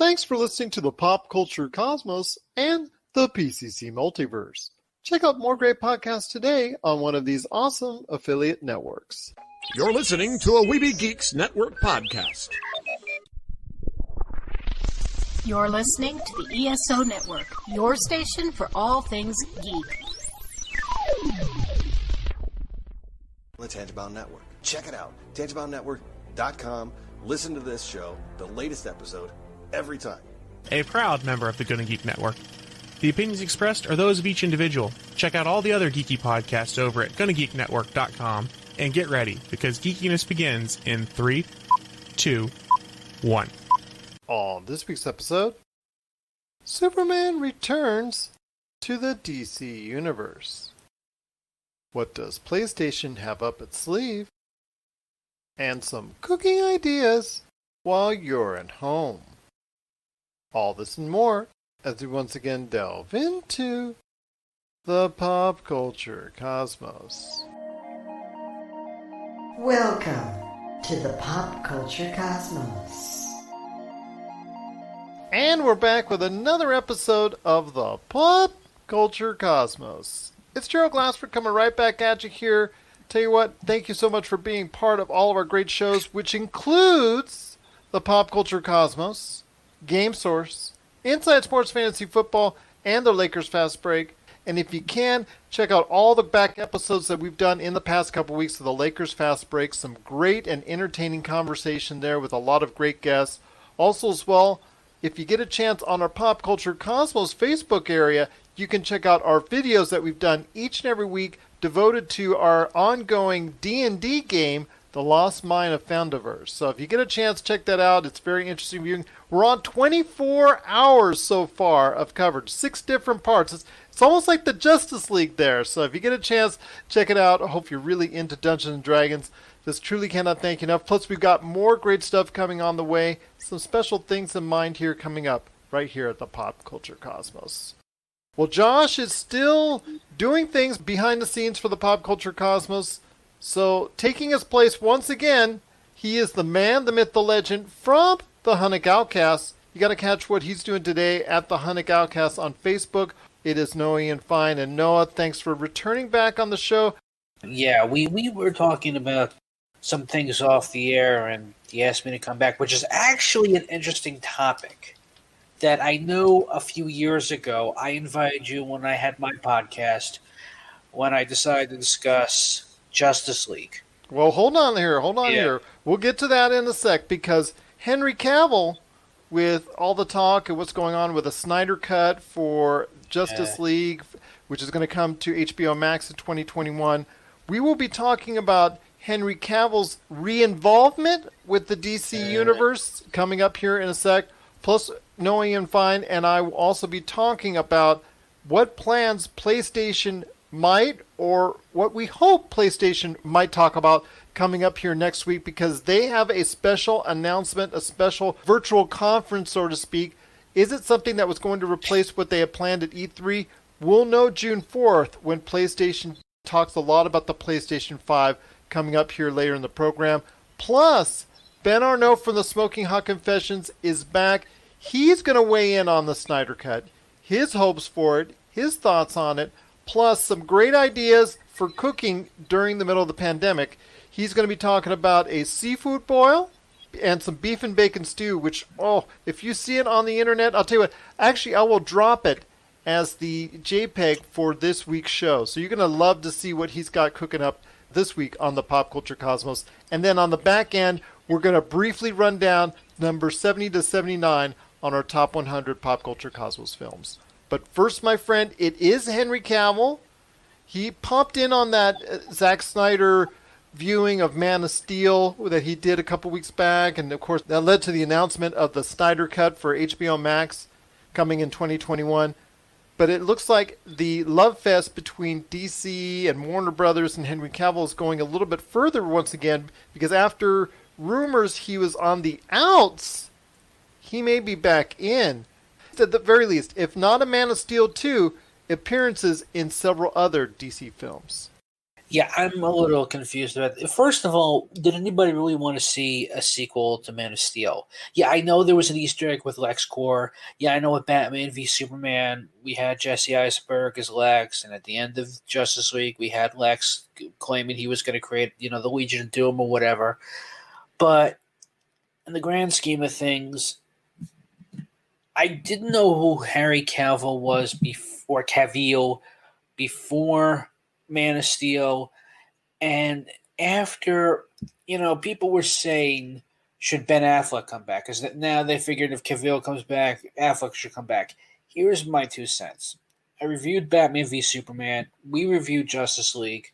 Thanks for listening to the Pop Culture Cosmos and the PCC Multiverse. Check out more great podcasts today on one of these awesome affiliate networks. You're listening to a Weeby Geeks Network podcast. You're listening to the ESO Network, your station for all things geek. The Tangibound Network. Check it out. TangiboundNetwork.com. Listen to this show, the latest episode, every time. A proud member of the Gonna Geek Network. The opinions expressed are those of each individual. Check out all the other geeky podcasts over at GonnaGeekNetwork.com and get ready, because geekiness begins in 3, 2, 1. On this week's episode, Superman returns to the DC Universe. What does PlayStation have up its sleeve? And some cooking ideas while you're at home. All this and more as we once again delve into the pop culture cosmos. Welcome to the Pop Culture Cosmos. And we're back with another episode of the Pop Culture Cosmos. It's Gerald Glassford coming right back at you here. Tell you what, thank you so much for being part of all of our great shows, which includes the Pop Culture Cosmos, Game Source, Inside Sports Fantasy Football, and the Lakers Fast Break. And if you can, check out all the back episodes that we've done in the past couple weeks of the Lakers Fast Break. Some great and entertaining conversation there with a lot of great guests. Also as well, if you get a chance on our Pop Culture Cosmos Facebook area, you can check out our videos that we've done each and every week devoted to our ongoing D&D game, The Lost Mine of Foundiverse. So if you get a chance, check that out. It's very interesting viewing. We're on 24 hours so far of coverage, 6 different parts. It's almost like the Justice League there. So if you get a chance, check it out. I hope you're really into Dungeons & Dragons. This truly cannot thank you enough. Plus, we've got more great stuff coming on the way. Some special things in mind here coming up right here at the Pop Culture Cosmos. Well, Josh is still doing things behind the scenes for the Pop Culture Cosmos. So, taking his place once again, he is the man, the myth, the legend from the HunnicOutcasts. You got to catch what he's doing today at the HunnicOutcasts on Facebook. It is Noah Ian Fein. And Noah, thanks for returning back on the show. Yeah, we were talking about some things off the air, and he asked me to come back, which is actually an interesting topic that I know a few years ago I invited you when I had my podcast, when I decided to discuss Justice League. Well, hold on here. We'll get to that in a sec, because Henry Cavill, with all the talk and what's going on with a Snyder cut for Justice League, which is going to come to HBO Max in 2021, we will be talking about Henry Cavill's re-involvement with the DC Universe coming up here in a sec. Plus, Noah Ian Fein and I will also be talking about what plans PlayStation might, or what we hope PlayStation might talk about coming up here next week, because they have a special announcement, a special virtual conference, so to speak. Is it something that was going to replace what they had planned at E3? We'll know June 4th when PlayStation talks a lot about the PlayStation 5 coming up here later in the program. Plus, Ben Arnot from the Smoking Hot Confessions is back. He's going to weigh in on the Snyder Cut, his hopes for it, his thoughts on it, plus some great ideas for cooking during the middle of the pandemic. He's going to be talking about a seafood boil and some beef and bacon stew, which, if you see it on the internet, I'll tell you what, actually I will drop it as the JPEG for this week's show. So you're going to love to see what he's got cooking up this week on the Pop Culture Cosmos. And then on the back end, we're going to briefly run down number 70 to 79 on our top 100 Pop Culture Cosmos films. But first, my friend, it is Henry Cavill. He popped in on that Zack Snyder viewing of Man of Steel that he did a couple weeks back. And, of course, that led to the announcement of the Snyder Cut for HBO Max coming in 2021. But it looks like the love fest between DC and Warner Brothers and Henry Cavill is going a little bit further once again, because after rumors he was on the outs, he may be back in. At the very least, if not a Man of Steel 2, appearances in several other DC films. Yeah, I'm a little confused about it. First of all, did anybody really want to see a sequel to Man of Steel? Yeah, I know there was an Easter egg with LexCorp. Yeah, I know with Batman v Superman, we had Jesse Eisenberg as Lex, and at the end of Justice League, we had Lex claiming he was going to create, the Legion of Doom or whatever. But in the grand scheme of things, I didn't know who Harry Cavill was before Cavill before Man of Steel, and after people were saying should Ben Affleck come back because now they figured if Cavill comes back, Affleck should come back. Here's my 2 cents. I reviewed Batman v Superman. We reviewed Justice League.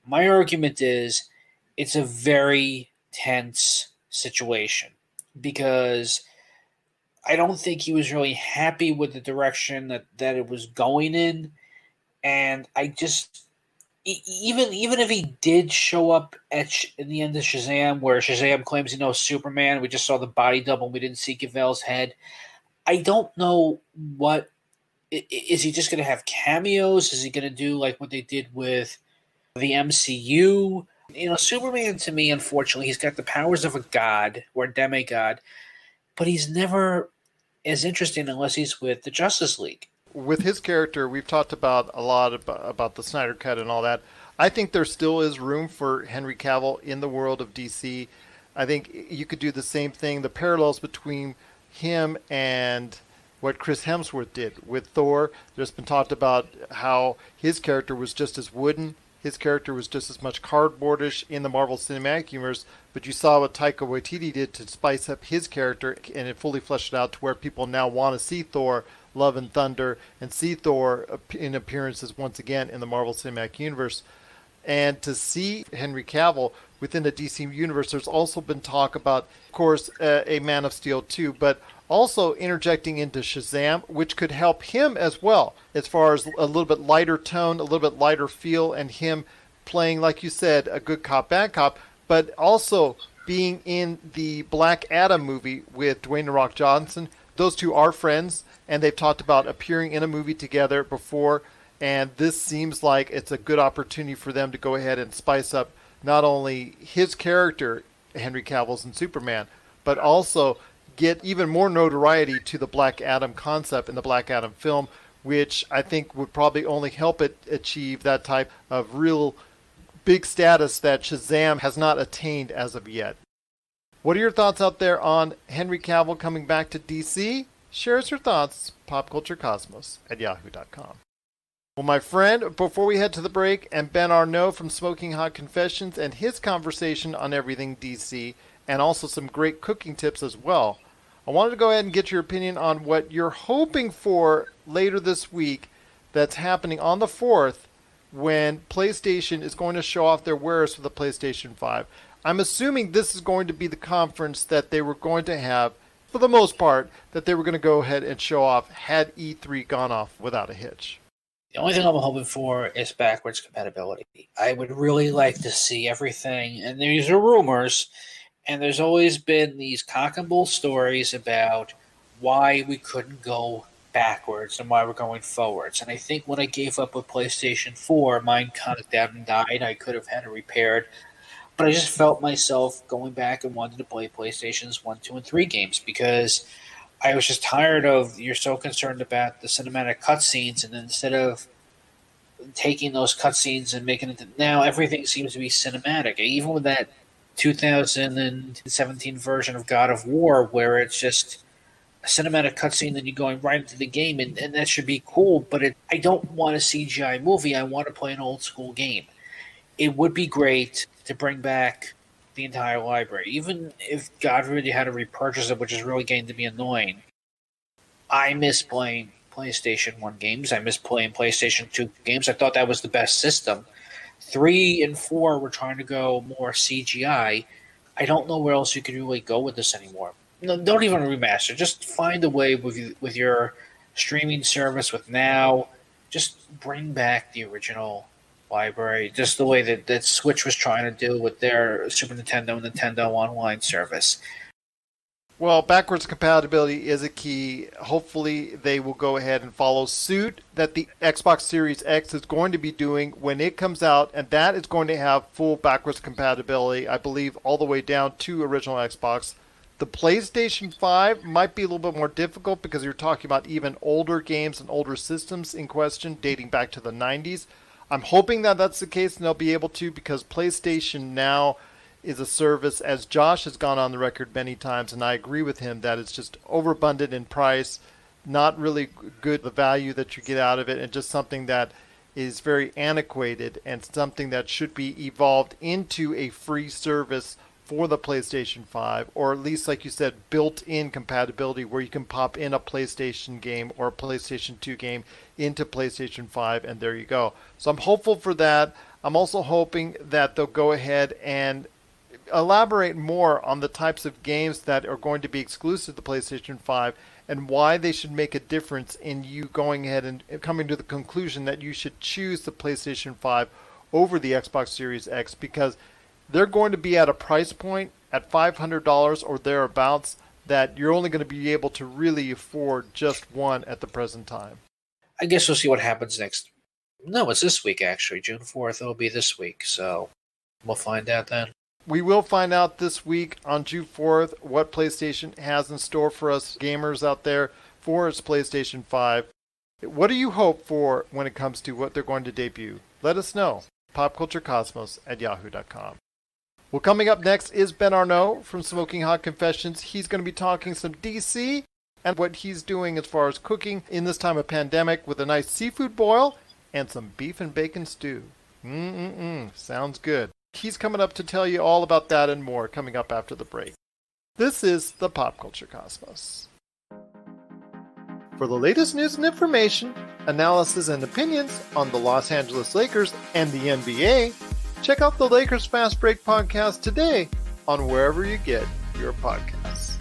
My argument is it's a very tense situation because I don't think he was really happy with the direction that it was going in. And I just, even if he did show up in the end of Shazam, where Shazam claims he knows Superman, we just saw the body double, we didn't see Cavill's head. I don't know what, is he just going to have cameos? Is he going to do like what they did with the MCU? Superman to me, unfortunately, he's got the powers of a god or a demigod, but he's never as interesting unless he's with the Justice League. With his character, we've talked about a lot about the Snyder Cut and all that. I think there still is room for Henry Cavill in the world of DC. I think you could do the same thing. The parallels between him and what Chris Hemsworth did with Thor, there's been talked about how his character was just as wooden. His character was just as much cardboardish in the Marvel Cinematic Universe, but you saw what Taika Waititi did to spice up his character, and it fully fleshed it out to where people now want to see Thor Love and Thunder and see Thor in appearances once again in the Marvel Cinematic Universe. And to see Henry Cavill within the DC Universe, there's also been talk about, of course, a Man of Steel 2, but also interjecting into Shazam, which could help him as well, as far as a little bit lighter tone, a little bit lighter feel, and him playing, like you said, a good cop, bad cop, but also being in the Black Adam movie with Dwayne "The Rock" Johnson. Those two are friends, and they've talked about appearing in a movie together before, and this seems like it's a good opportunity for them to go ahead and spice up not only his character, Henry Cavill's in Superman, but also get even more notoriety to the Black Adam concept in the Black Adam film, which I think would probably only help it achieve that type of real big status that Shazam has not attained as of yet. What are your thoughts out there on Henry Cavill coming back to DC? Share us your thoughts, popculturecosmos@yahoo.com. Well, my friend, before we head to the break, and Ben Arnot from Smoking Hot Confessions and his conversation on everything DC, and also some great cooking tips as well, I wanted to go ahead and get your opinion on what you're hoping for later this week that's happening on the 4th when PlayStation is going to show off their wares for the PlayStation 5. I'm assuming this is going to be the conference that they were going to have, for the most part, that they were going to go ahead and show off had E3 gone off without a hitch. The only thing I'm hoping for is backwards compatibility. I would really like to see everything, and these are rumors, and there's always been these cock and bull stories about why we couldn't go backwards and why we're going forwards. And I think when I gave up with PlayStation 4, mine kind of died. I could have had it repaired. But I just felt myself going back and wanted to play PlayStation's 1, 2, and 3 games because I was just tired of you're so concerned about the cinematic cutscenes, and instead of taking those cutscenes and making it now everything seems to be cinematic. Even with that 2017 version of God of War, where it's just a cinematic cutscene and you're going right into the game, and that should be cool. But I don't want a CGI movie. I want to play an old school game. It would be great to bring back the entire library, even if God forbid you had to repurchase it, which is really getting to be annoying. I miss playing PlayStation 1 games. I miss playing PlayStation 2 games. I thought that was the best system. 3 and 4 were trying to go more CGI. I don't know where else you could really go with this anymore. No, don't even remaster. Just find a way with your streaming service with Now. Just bring back the original library, just the way that Switch was trying to do with their Super Nintendo and Nintendo Online service. Well, backwards compatibility is a key. Hopefully, they will go ahead and follow suit that the Xbox Series X is going to be doing when it comes out, and that is going to have full backwards compatibility, I believe, all the way down to original Xbox. The PlayStation 5 might be a little bit more difficult because you're talking about even older games and older systems in question dating back to the 90s. I'm hoping that that's the case and they'll be able to, because PlayStation Now is a service, as Josh has gone on the record many times, and I agree with him, that it's just overabundant in price, not really good the value that you get out of it, and just something that is very antiquated and something that should be evolved into a free service for the PlayStation 5, or at least, like you said, built-in compatibility where you can pop in a PlayStation game or a PlayStation 2 game into PlayStation 5, and there you go. So I'm hopeful for that. I'm also hoping that they'll go ahead and elaborate more on the types of games that are going to be exclusive to PlayStation 5 and why they should make a difference in you going ahead and coming to the conclusion that you should choose the PlayStation 5 over the Xbox Series X, because they're going to be at a price point at $500 or thereabouts that you're only going to be able to really afford just one at the present time. I guess we'll see what happens next. No, it's this week, actually. June 4th, it'll be this week, so we'll find out then. We will find out this week on June 4th what PlayStation has in store for us gamers out there for its PlayStation 5. What do you hope for when it comes to what they're going to debut? Let us know. popculturecosmos@yahoo.com. Well, coming up next is Ben Arnot from Smoking Hot Confessions. He's going to be talking some DC and what he's doing as far as cooking in this time of pandemic with a nice seafood boil and some beef and bacon stew. Sounds good. He's coming up to tell you all about that and more coming up after the break. This is the Pop Culture Cosmos. For the latest news and information, analysis and opinions on the Los Angeles Lakers and the NBA, check out the Lakers Fast Break podcast today on wherever you get your podcasts.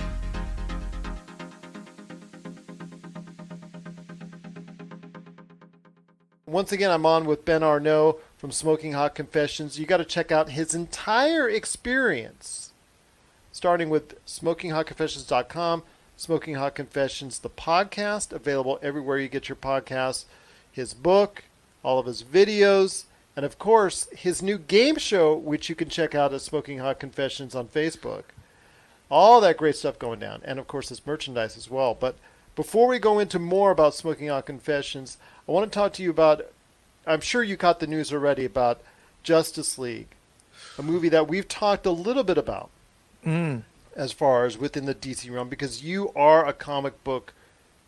Once again, I'm on with Ben Arnot from Smoking Hot Confessions. You got to check out his entire experience, starting with SmokingHotConfessions.com, Smoking Hot Confessions, the podcast, available everywhere you get your podcasts, his book, all of his videos, and of course, his new game show, which you can check out at Smoking Hot Confessions on Facebook. All that great stuff going down, and of course, his merchandise as well. But before we go into more about Smoking Hot Confessions, I want to talk to you about, I'm sure you caught the news already, about Justice League, a movie that we've talked a little bit about as far as within the DC realm, because you are a comic book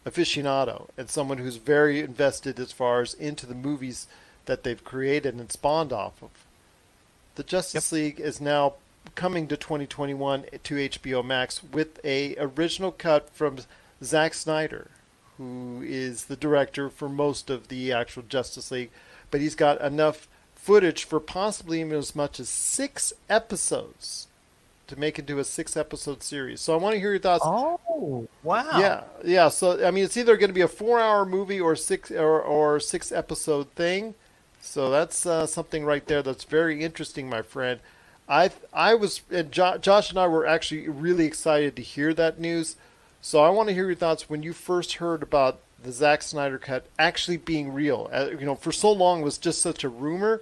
aficionado and someone who's very invested as far as into the movies that they've created and spawned off of. The Justice League is now coming to 2021 to HBO Max with a original cut from Zack Snyder, who is the director for most of the actual Justice League, but he's got enough footage for possibly even as much as 6 episodes to make it into a 6-episode series. So I want to hear your thoughts. Oh, wow. Yeah. So I mean, it's either going to be a 4-hour movie or 6-episode thing. So that's something right there that's very interesting, my friend. I was, and Josh and I were actually really excited to hear that news. So I want to hear your thoughts when you first heard about the Zack Snyder cut actually being real. For so long it was just such a rumor.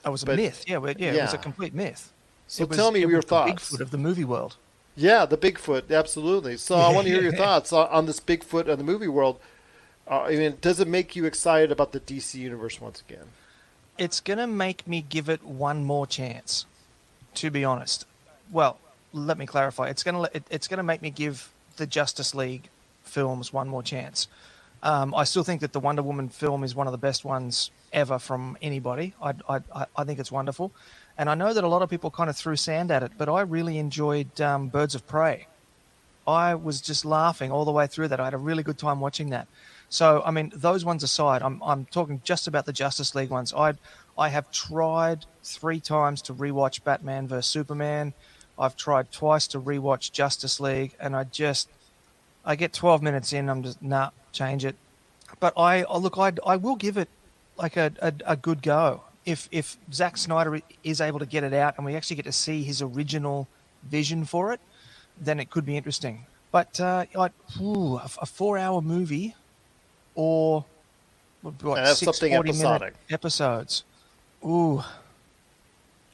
It was a myth. It was a complete myth. So tell me your thoughts. The Bigfoot of the movie world. Yeah, the Bigfoot, absolutely. So I want to hear your thoughts on this Bigfoot of the movie world. Does it make you excited about the DC universe once again? It's going to make me give it one more chance, to be honest. Well, let me clarify. It's going to make me give the Justice League films one more chance. I still think that the Wonder Woman film is one of the best ones ever from anybody. I think it's wonderful. And I know that a lot of people kind of threw sand at it, but I really enjoyed Birds of Prey. I was just laughing all the way through that. I had a really good time watching that. So, I mean, those ones aside, I'm talking just about the Justice League ones. I have tried 3 times to rewatch Batman vs. Superman. I've tried twice to rewatch Justice League, and I get 12 minutes in, I'm just, change it. But I will give it like a good go. If Zack Snyder is able to get it out and we actually get to see his original vision for it, then it could be interesting. But like, a 4-hour movie, or what, And that's 6 something 40-minute episodic. episodes. Ooh,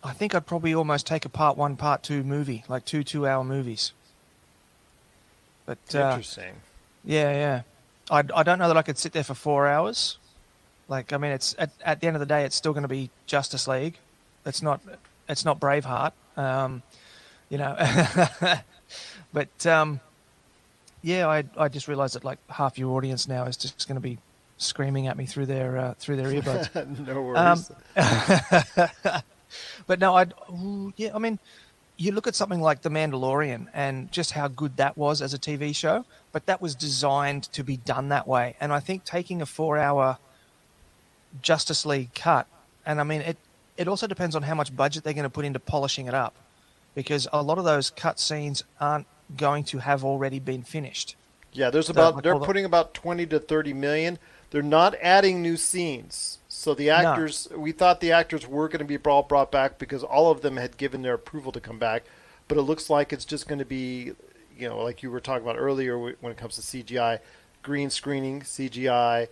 I think I'd probably almost take a part 1, part 2 movie, like 2 2-hour movies. But Interesting. yeah. I don't know that I could sit there for 4 hours. Like, I mean, it's at the end of the day, it's still going to be Justice League. It's not Braveheart. You know, but yeah, I just realised that like half your audience now is just going to be screaming at me through their earbuds. No worries. But no, I mean, you look at something like The Mandalorian and just how good that was as a TV show, but that was designed to be done that way. And I think taking a 4-hour Justice League cut, and I mean, it also depends on how much budget they're going to put into polishing it up, because a lot of those cut scenes aren't going to have already been finished. Yeah, they're putting about 20 to 30 million. They're not adding new scenes. So the actors, we thought the actors were going to be brought back because all of them had given their approval to come back. But it looks like it's just going to be, you know, like you were talking about earlier when it comes to CGI, green screening, CGI,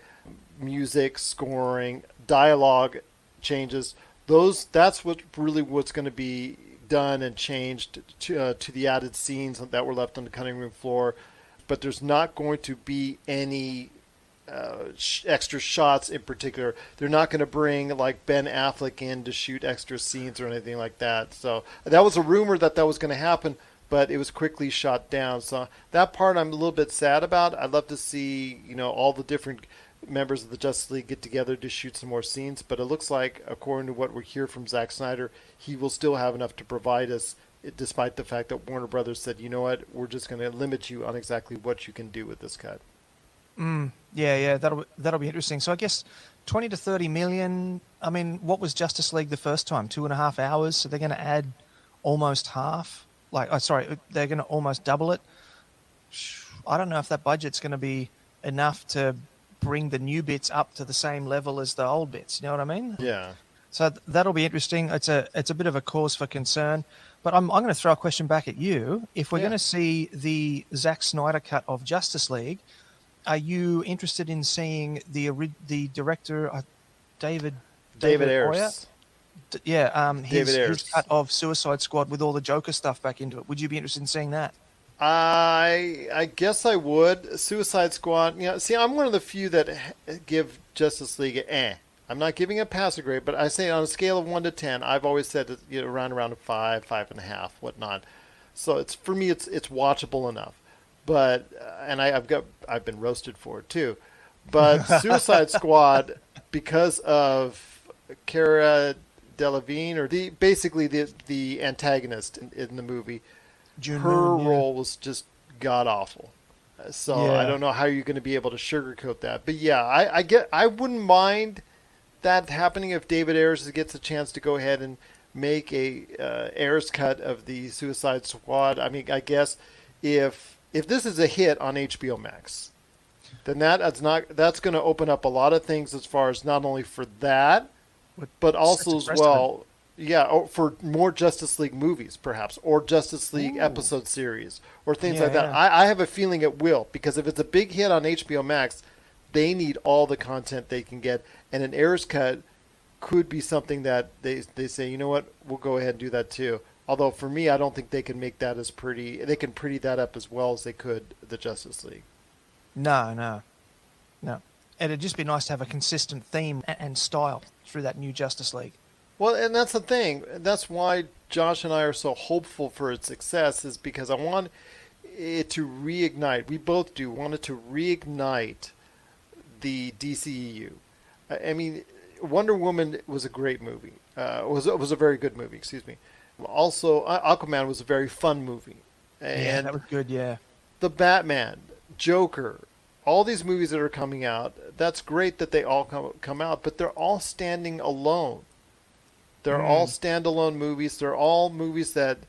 music, scoring, dialogue changes. That's what's going to be done and changed to the added scenes that were left on the cutting room floor. But there's not going to be any extra shots in particular. They're not going to bring like Ben Affleck in to shoot extra scenes or anything like that. So that was a rumor that was going to happen, but it was quickly shot down. So that part I'm a little bit sad about. I'd love to see, you know, all the different members of the Justice League get together to shoot some more scenes, but it looks like, according to what we hear from Zack Snyder, he will still have enough to provide us, despite the fact that Warner Brothers said, you know what, we're just going to limit you on exactly what you can do with this cut. Yeah, that'll be interesting. So I guess 20 to 30 million. I mean, what was Justice League the first time? 2.5 hours. So they're going to add almost half. They're going to almost double it. I don't know if that budget's going to be enough to bring the new bits up to the same level as the old bits. You know what I mean? Yeah. So that'll be interesting. It's a bit of a cause for concern. But I'm going to throw a question back at you. If we're going to see the Zack Snyder cut of Justice League, are you interested in seeing the director, David Ayers? His cut of Suicide Squad with all the Joker stuff back into it. Would you be interested in seeing that? I guess I would. Suicide Squad. You know, see, I'm one of the few that give Justice League I'm not giving a passing grade, but I say on a scale of 1 to 10, I've always said that, you know, around a 5, 5.5, whatnot. So for me, it's watchable enough. But I've been roasted for it too. But Suicide Squad, because of Cara Delevingne, or the antagonist in the movie, her role was just god awful. So I don't know how you're going to be able to sugarcoat that. But yeah, I wouldn't mind that happening if David Ayers gets a chance to go ahead and make a Ayers cut of the Suicide Squad. I mean, I guess if this is a hit on HBO Max, then that's going to open up a lot of things as far as not only for that, but also as well, for more Justice League movies, perhaps, or Justice League episode series, or things like that. Yeah. I have a feeling it will, because if it's a big hit on HBO Max, they need all the content they can get, and an Ayers cut could be something that they say, you know what, we'll go ahead and do that too. Although for me, I don't think they can make that as pretty. They can pretty that up as well as they could the Justice League. No. It'd just be nice to have a consistent theme and style through that new Justice League. Well, and that's the thing. That's why Josh and I are so hopeful for its success, is because I want it to reignite. We both do want it to reignite the DCEU. I mean, Wonder Woman was a great movie. Was a very good movie. Excuse me. Also, Aquaman was a very fun movie. And that was good. Yeah. The Batman, Joker, all these movies that are coming out. That's great that they all come out, but they're all standing alone. They're all standalone movies. They're all movies that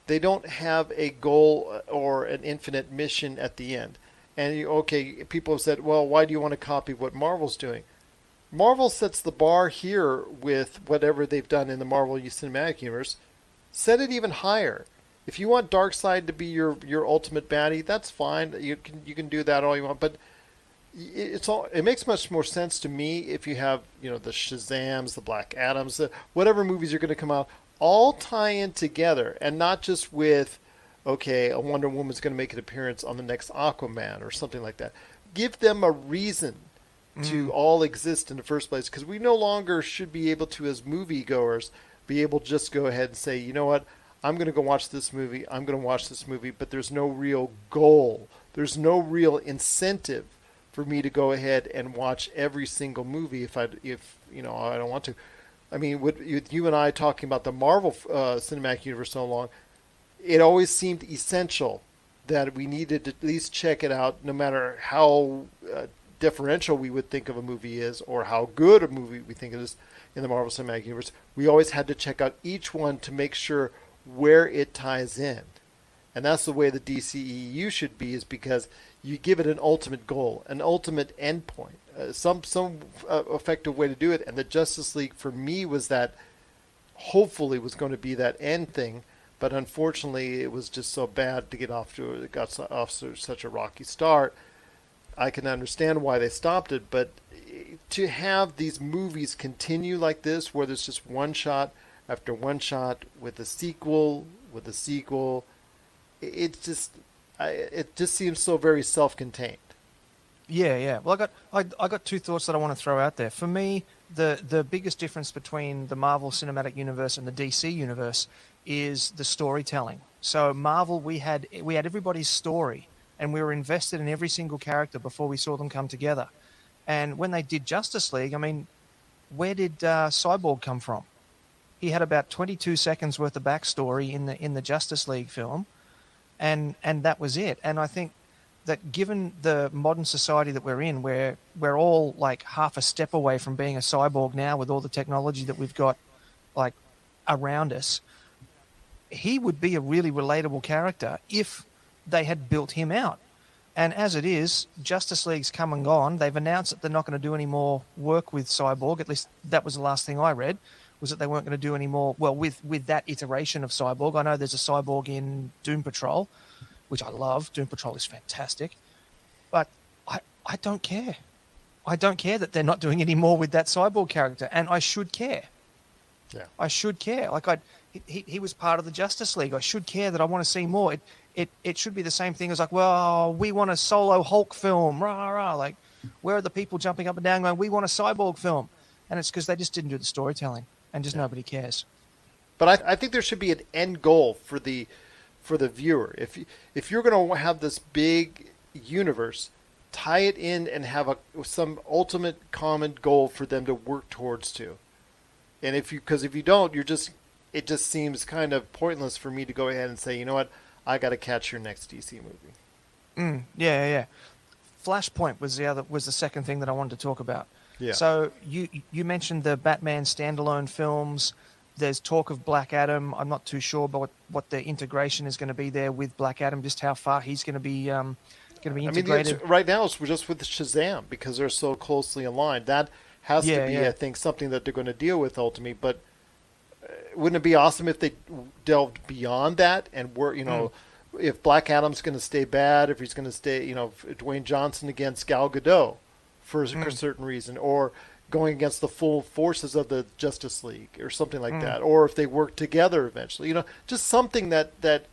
they don't have a goal or an infinite mission at the end. And people have said, well, why do you want to copy what Marvel's doing? Marvel sets the bar here with whatever they've done in the Marvel Cinematic Universe. Set it even higher. If you want Darkseid to be your ultimate baddie, that's fine. You can do that all you want, but it makes much more sense to me if you have, the Shazams, the Black Adams, whatever movies are going to come out, all tie in together, and not just with, okay, a Wonder Woman's going to make an appearance on the next Aquaman or something like that. Give them a reason to all exist in the first place, because we no longer should be able to, as moviegoers, be able to just go ahead and say, you know what, I'm going to go watch this movie, but there's no real goal. There's no real incentive for me to go ahead and watch every single movie if I don't want to. I mean, with you and I talking about the Marvel Cinematic Universe so long, it always seemed essential that we needed to at least check it out, no matter how differential we would think of a movie is, or how good a movie we think it is in the Marvel Cinematic Universe. We always had to check out each one to make sure where it ties in. And that's the way the DCEU should be, is because you give it an ultimate goal, an ultimate endpoint, some effective way to do it. And the Justice League, for me, was that, hopefully was going to be that end thing. But unfortunately, it was just so bad to get off to such a rocky start. I can understand why they stopped it, but to have these movies continue like this, where there's just one shot after one shot with a sequel, it just seems so very self-contained. Yeah. Well, I got two thoughts that I want to throw out there. For me, the biggest difference between the Marvel Cinematic Universe and the DC Universe is the storytelling. So Marvel, we had everybody's story, and we were invested in every single character before we saw them come together. And when they did Justice League, I mean, where did Cyborg come from? He had about 22 seconds worth of backstory in the Justice League film, and that was it. And I think that given the modern society that we're in, where we're all like half a step away from being a cyborg now with all the technology that we've got like around us, he would be a really relatable character if they had built him out. And as it is, Justice League's come and gone. They've announced that they're not going to do any more work with Cyborg. At least that was the last thing I read, was that they weren't going to do any more, well, with that iteration of Cyborg. I know there's a Cyborg in Doom Patrol, which I love. Doom Patrol is fantastic. But I don't care. I don't care that they're not doing any more with that Cyborg character, and I should care. Yeah. I should care. Like, he was part of the Justice League. I should care that I want to see more. It should be the same thing as like, well, we want a solo Hulk film. Rah, rah. Like, where are the people jumping up and down going, we want a Cyborg film? And it's because they just didn't do the storytelling, and just nobody cares. But I think there should be an end goal for the viewer. If you're going to have this big universe, tie it in and have some ultimate common goal for them to work towards to. And if you don't, it just seems kind of pointless for me to go ahead and say, you know what, I got to catch your next DC movie. Yeah. Flashpoint was the second thing that I wanted to talk about. Yeah. So you mentioned the Batman standalone films. There's talk of Black Adam. I'm not too sure about what the integration is going to be there with Black Adam, just how far he's going to be integrated. I mean, right now it's just with Shazam because they're so closely aligned. That has to be, I think, something that they're going to deal with ultimately. But wouldn't it be awesome if they delved beyond that and were, if Black Adam's going to stay bad, if he's going to stay, Dwayne Johnson against Gal Gadot for a certain reason, or going against the full forces of the Justice League or something like that, or if they work together eventually, just something that it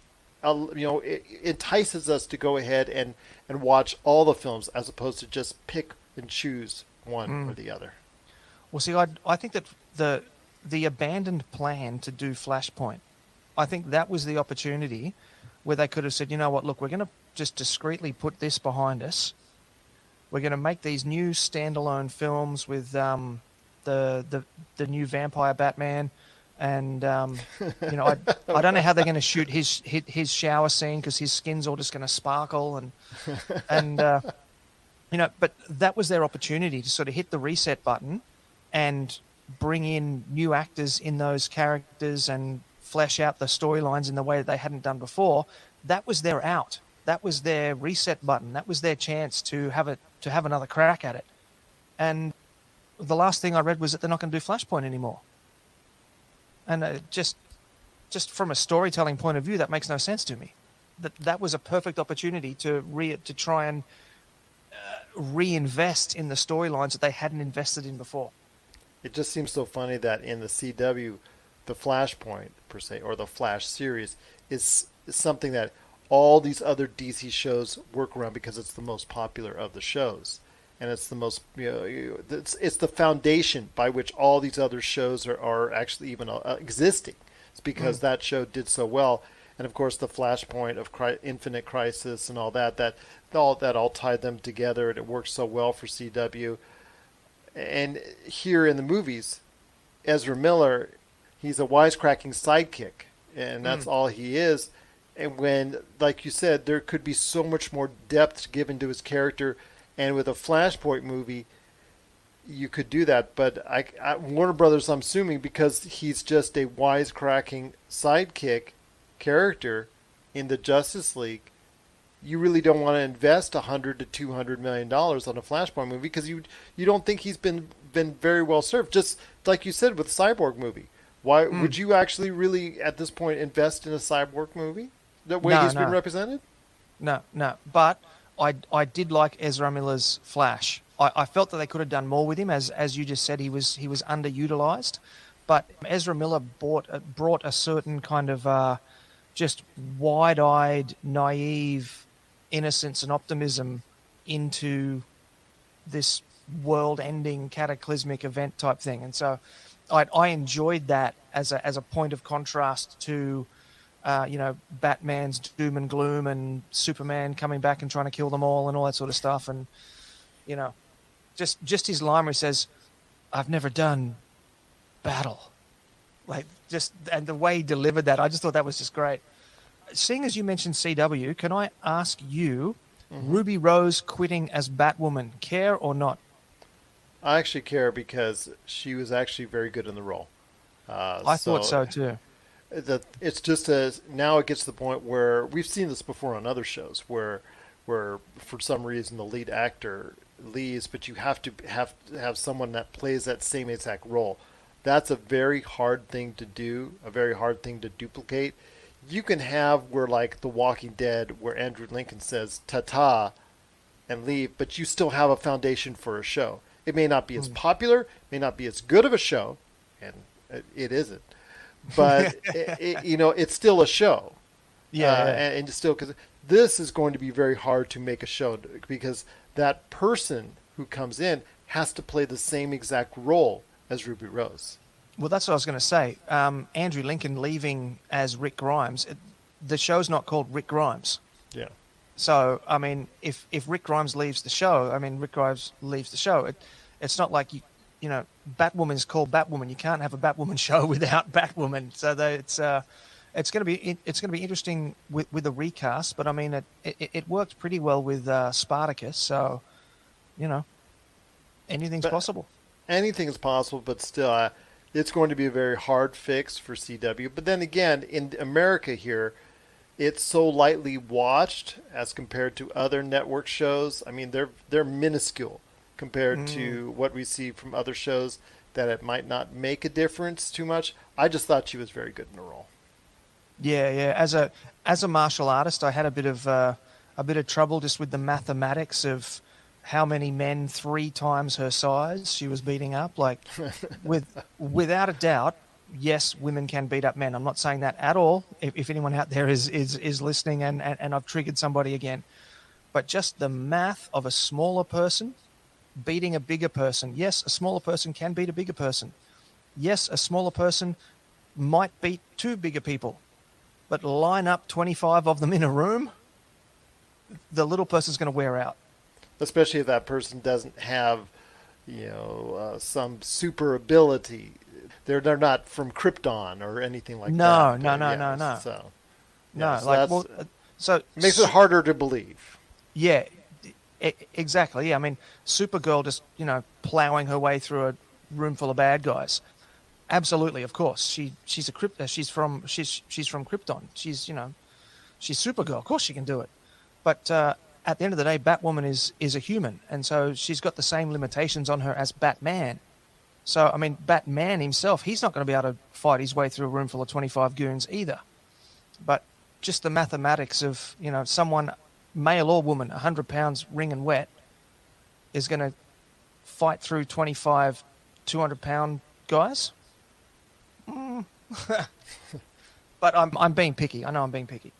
entices us to go ahead and watch all the films as opposed to just pick and choose one or the other. Well, see, I think that the abandoned plan to do Flashpoint, I think that was the opportunity where they could have said, you know what, look, we're going to just discreetly put this behind us. We're going to make these new standalone films with the new vampire Batman, and I don't know how they're going to shoot his shower scene because his skin's all just going to sparkle and but that was their opportunity to sort of hit the reset button and bring in new actors in those characters and flesh out the storylines in the way that they hadn't done before. That was their out. That was their reset button. That was their chance to have another crack at it. And the last thing I read was that they're not going to do Flashpoint anymore. And just from a storytelling point of view, that makes no sense to me. That was a perfect opportunity to try and reinvest in the storylines that they hadn't invested in before. It just seems so funny that in the CW, the Flashpoint per se, or the Flash series, is something that all these other DC shows work around because it's the most popular of the shows, and it's the most it's the foundation by which all these other shows are actually even existing. It's because that show did so well, and of course the Flashpoint of Infinite Crisis and all that all tied them together, and it worked so well for CW. And here in the movies, Ezra Miller, he's a wisecracking sidekick, and that's all he is. And when, like you said, there could be so much more depth given to his character, and with a Flashpoint movie, you could do that. But Warner Brothers, I'm assuming, because he's just a wisecracking sidekick character in the Justice League, you really don't want to invest $100 to $200 million on a Flashpoint movie because you don't think he's been very well served. Just like you said with the Cyborg movie. Why would you actually really at this point invest in a Cyborg movie the way he's been represented? No. But I did like Ezra Miller's Flash. I felt that they could have done more with him, as you just said, he was underutilized. But Ezra Miller brought a certain kind of just wide-eyed, naive innocence and optimism into this world-ending cataclysmic event type thing, and so I enjoyed that as a point of contrast to Batman's doom and gloom and Superman coming back and trying to kill them all and all that sort of stuff, and just his line where he says, "I've never done battle," and the way he delivered that, I just thought that was just great. Seeing as you mentioned CW, can I ask you, Ruby Rose quitting as Batwoman, care or not? I actually care because she was actually very good in the role. I thought so too. It's just now it gets to the point where we've seen this before on other shows where for some reason the lead actor leaves, but you have to have someone that plays that same exact role. That's a very hard thing to do, a very hard thing to duplicate. You can have where like The Walking Dead, where Andrew Lincoln says "ta-ta" and leave, but you still have a foundation for a show. It may not be as popular, may not be as good of a show, and it isn't. But it's still a show. Yeah, and still, because this is going to be very hard to make a show because that person who comes in has to play the same exact role as Ruby Rose. Well, that's what I was going to say. Andrew Lincoln leaving as Rick Grimes, the show's not called Rick Grimes. Yeah. So, I mean, if Rick Grimes leaves the show, Rick Grimes leaves the show. It's not like Batwoman's called Batwoman. You can't have a Batwoman show without Batwoman. So it's going to be interesting with the recast. But I mean, it worked pretty well with Spartacus. So, anything's possible. Anything is possible, but still, it's going to be a very hard fix for CW. But then again, in America here, it's so lightly watched as compared to other network shows. I mean, they're minuscule compared to what we see from other shows that it might not make a difference too much. I just thought she was very good in the role. Yeah. As a martial artist, I had a bit of trouble just with the mathematics of how many men 3 times her size she was beating up. Like, without a doubt, yes, women can beat up men. I'm not saying that at all. If anyone out there is listening and I've triggered somebody again, but just the math of a smaller person beating a bigger person. Yes, a smaller person can beat a bigger person. Yes, a smaller person might beat 2 bigger people, but line up 25 of them in a room, the little person's going to wear out. Especially if that person doesn't have, some super ability. They're not from Krypton or anything like that. No. So it makes it harder to believe. Yeah, exactly. Yeah, I mean, Supergirl just plowing her way through a room full of bad guys. Absolutely, of course. She's from Krypton. She's Supergirl. Of course she can do it. But at the end of the day, Batwoman is a human, and so she's got the same limitations on her as Batman. So, I mean, Batman himself, he's not going to be able to fight his way through a room full of 25 goons either. But just the mathematics of, someone, male or woman, 100 pounds ring and wet, is going to fight through 25 200-pound guys. But I'm being picky. I know I'm being picky.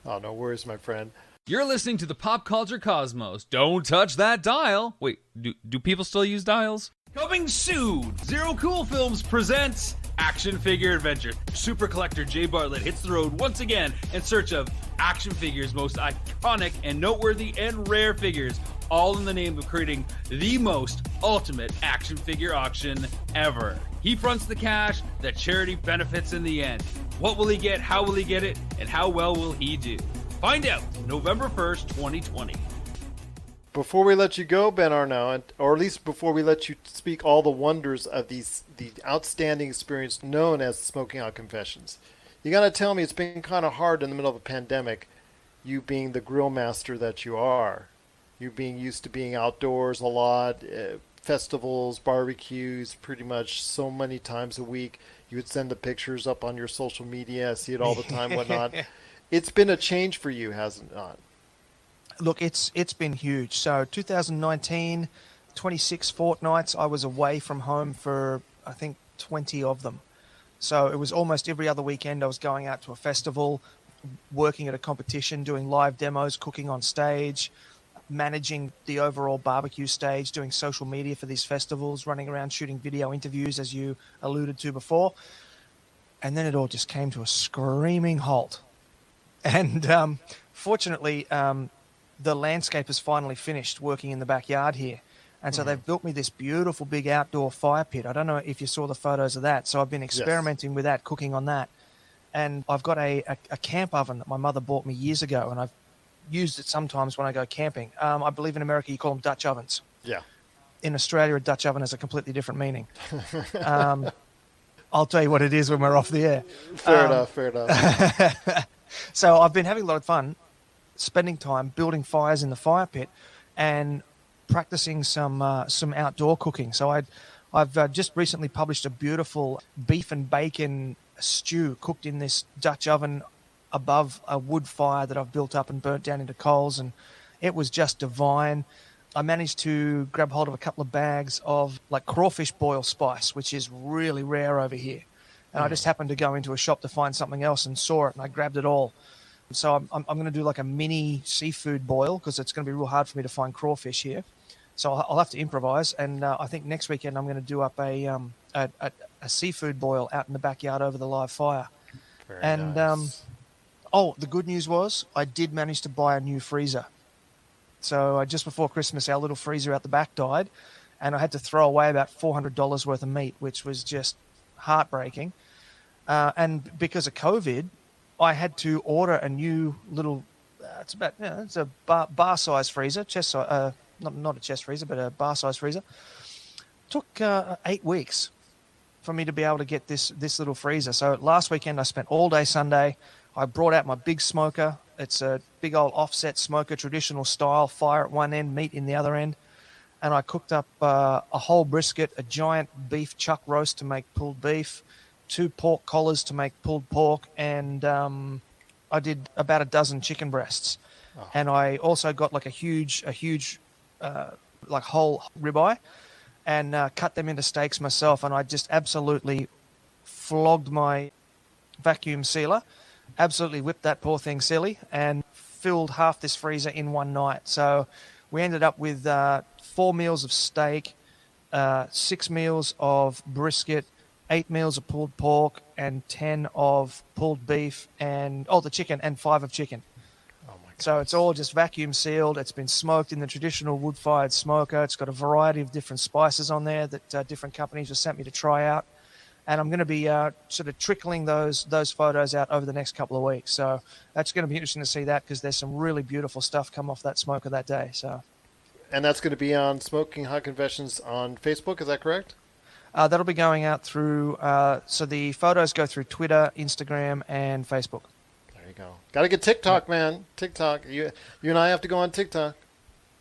Oh, no worries, my friend. You're listening to the Pop Culture Cosmos. Don't touch that dial. Wait, do people still use dials? Coming soon, Zero Cool Films presents Action Figure Adventure. Super collector Jay Bartlett hits the road once again in search of action figures' most iconic and noteworthy and rare figures, all in the name of creating the most ultimate action figure auction ever. He fronts the cash, the charity benefits in the end. What will he get, how will he get it, and how well will he do? Find out November 1st, 2020. Before we let you go, Ben Arnot, or at least before we let you speak all the wonders of the outstanding experience known as Smoking Out Confessions, you got to tell me it's been kind of hard in the middle of a pandemic, you being the grill master that you are, you being used to being outdoors a lot, festivals, barbecues, pretty much so many times a week. You would send the pictures up on your social media, I see it all the time, whatnot. It's been a change for you, hasn't it not? Look, it's been huge. So 2019, 26 fortnights, I was away from home for, I think, 20 of them. So it was almost every other weekend I was going out to a festival, working at a competition, doing live demos, cooking on stage, managing the overall barbecue stage, doing social media for these festivals, running around shooting video interviews, as you alluded to before. And then it all just came to a screaming halt. And fortunately, the landscape has finally finished working in the backyard here. And so they've built me this beautiful big outdoor fire pit. I don't know if you saw the photos of that. So I've been experimenting with that, cooking on that. And I've got a camp oven that my mother bought me years ago, and I've used it sometimes when I go camping. I believe in America you call them Dutch ovens. Yeah. In Australia, a Dutch oven has a completely different meaning. I'll tell you what it is when we're off the air. Fair enough. So I've been having a lot of fun spending time building fires in the fire pit and practicing some outdoor cooking. So I've just recently published a beautiful beef and bacon stew cooked in this Dutch oven above a wood fire that I've built up and burnt down into coals, and it was just divine. I managed to grab hold of a couple of bags of like crawfish boil spice, which is really rare over here. And I just happened to go into a shop to find something else and saw it, and I grabbed it all. So I'm going to do like a mini seafood boil because it's going to be real hard for me to find crawfish here. So I'll have to improvise. And I think next weekend I'm going to do up a seafood boil out in the backyard over the live fire. Very nice. The good news was I did manage to buy a new freezer. So just before Christmas, our little freezer out the back died, and I had to throw away about $400 worth of meat, which was just heartbreaking. And because of COVID, I had to order a new little, it's a bar size freezer, not a chest freezer, but a bar size freezer. Took 8 weeks for me to be able to get this little freezer. So last weekend I spent all day Sunday. I brought out my big smoker. It's a big old offset smoker, traditional style, fire at one end, meat in the other end. And I cooked up a whole brisket, a giant beef chuck roast to make pulled beef, 2 pork collars to make pulled pork, and I did about a dozen chicken breasts. Oh. And I also got like a huge like whole ribeye and cut them into steaks myself. And I just absolutely flogged my vacuum sealer, absolutely whipped that poor thing silly, and filled half this freezer in one night. So we ended up with 4 meals of steak, 6 meals of brisket, 8 meals of pulled pork, and 10 of pulled beef, and the chicken, and 5 of chicken. Oh my God. So it's all just vacuum sealed. It's been smoked in the traditional wood-fired smoker. It's got a variety of different spices on there that different companies have sent me to try out. And I'm going to be sort of trickling those photos out over the next couple of weeks. So that's going to be interesting to see that, because there's some really beautiful stuff come off that smoker that day. So, and that's going to be on Smoking Hot Confessions on Facebook. Is that correct? That'll be going out through. So the photos go through Twitter, Instagram, and Facebook. There you go. Got to get TikTok, man. TikTok. You and I have to go on TikTok.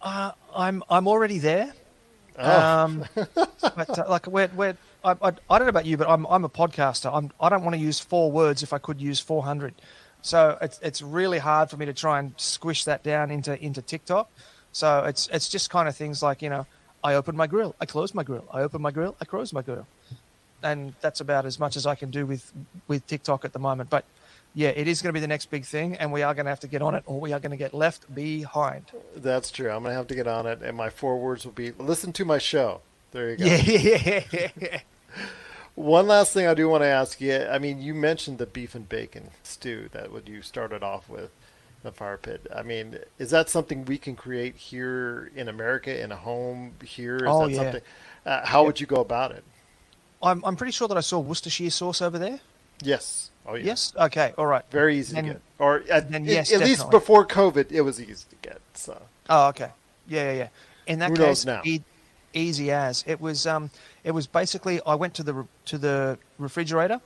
I'm already there. Oh. But like I don't know about you, but I'm a podcaster. I don't want to use 4 words if I could use 400. So it's really hard for me to try and squish that down into TikTok. So it's just kind of things like, I open my grill, I close my grill, I open my grill, I close my grill, and that's about as much as I can do with TikTok at the moment. But yeah, it is going to be the next big thing, and we are going to have to get on it, or we are going to get left behind. That's true. I'm going to have to get on it, and my 4 words will be, listen to my show. There you go. Yeah. One last thing I do want to ask you. I mean, you mentioned the beef and bacon stew that what you started off with, the fire pit. I mean, is that something we can create here in America in a home here? Is that something? How would you go about it? I'm pretty sure that I saw Worcestershire sauce over there. Yes. Oh, yeah. Yes. Okay. All right. Very easy to get. Or at yes, least before COVID, it was easy to get. So. Oh, okay. Yeah. In that Who case, knows now? Easy as it was. It was basically I went to the refrigerator,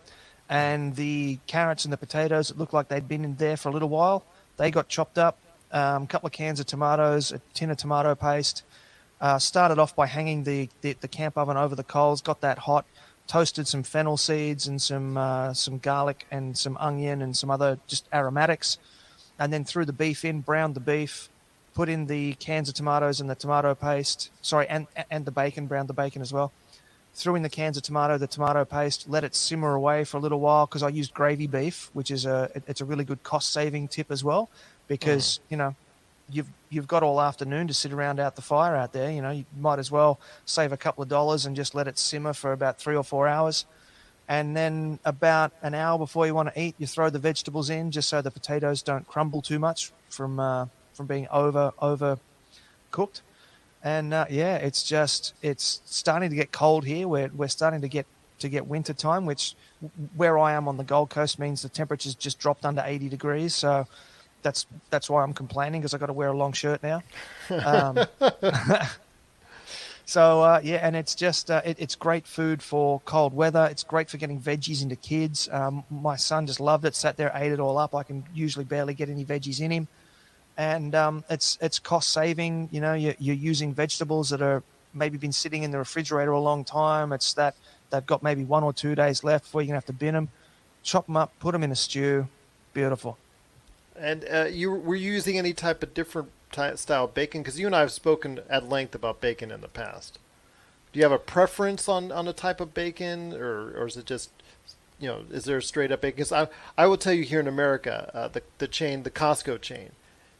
and the carrots and the potatoes. It looked like they'd been in there for a little while. They got chopped up. A couple of cans of tomatoes, a tin of tomato paste. Started off by hanging the camp oven over the coals. Got that hot. Toasted some fennel seeds and some garlic and some onion and some other just aromatics, and then threw the beef in. Browned the beef. Put in the cans of tomatoes and the tomato paste. Sorry, and the bacon. Browned the bacon as well. Threw in the cans of the tomato paste. Let it simmer away for a little while because I used gravy beef, which is it's a really good cost saving tip as well. Because you've got all afternoon to sit around out the fire out there. You might as well save a couple of dollars and just let it simmer for about 3 or 4 hours. And then about an hour before you want to eat, you throw the vegetables in just so the potatoes don't crumble too much from being over cooked. And it's starting to get cold here. We're starting to get winter time, which where I am on the Gold Coast means the temperature's just dropped under 80 degrees. So that's why I'm complaining, because I got to wear a long shirt now. And it's just it's great food for cold weather. It's great for getting veggies into kids. My son just loved it. Sat there, ate it all up. I can usually barely get any veggies in him. And it's cost saving. You're using vegetables that are maybe been sitting in the refrigerator a long time. It's that they've got maybe 1 or 2 days left before you're gonna have to bin them. Chop them up, put them in a stew. Beautiful. And were you using any type of different style bacon? Because you and I have spoken at length about bacon in the past. Do you have a preference on a type of bacon, or is it just, is there a straight up bacon? Because I will tell you, here in America, the Costco chain,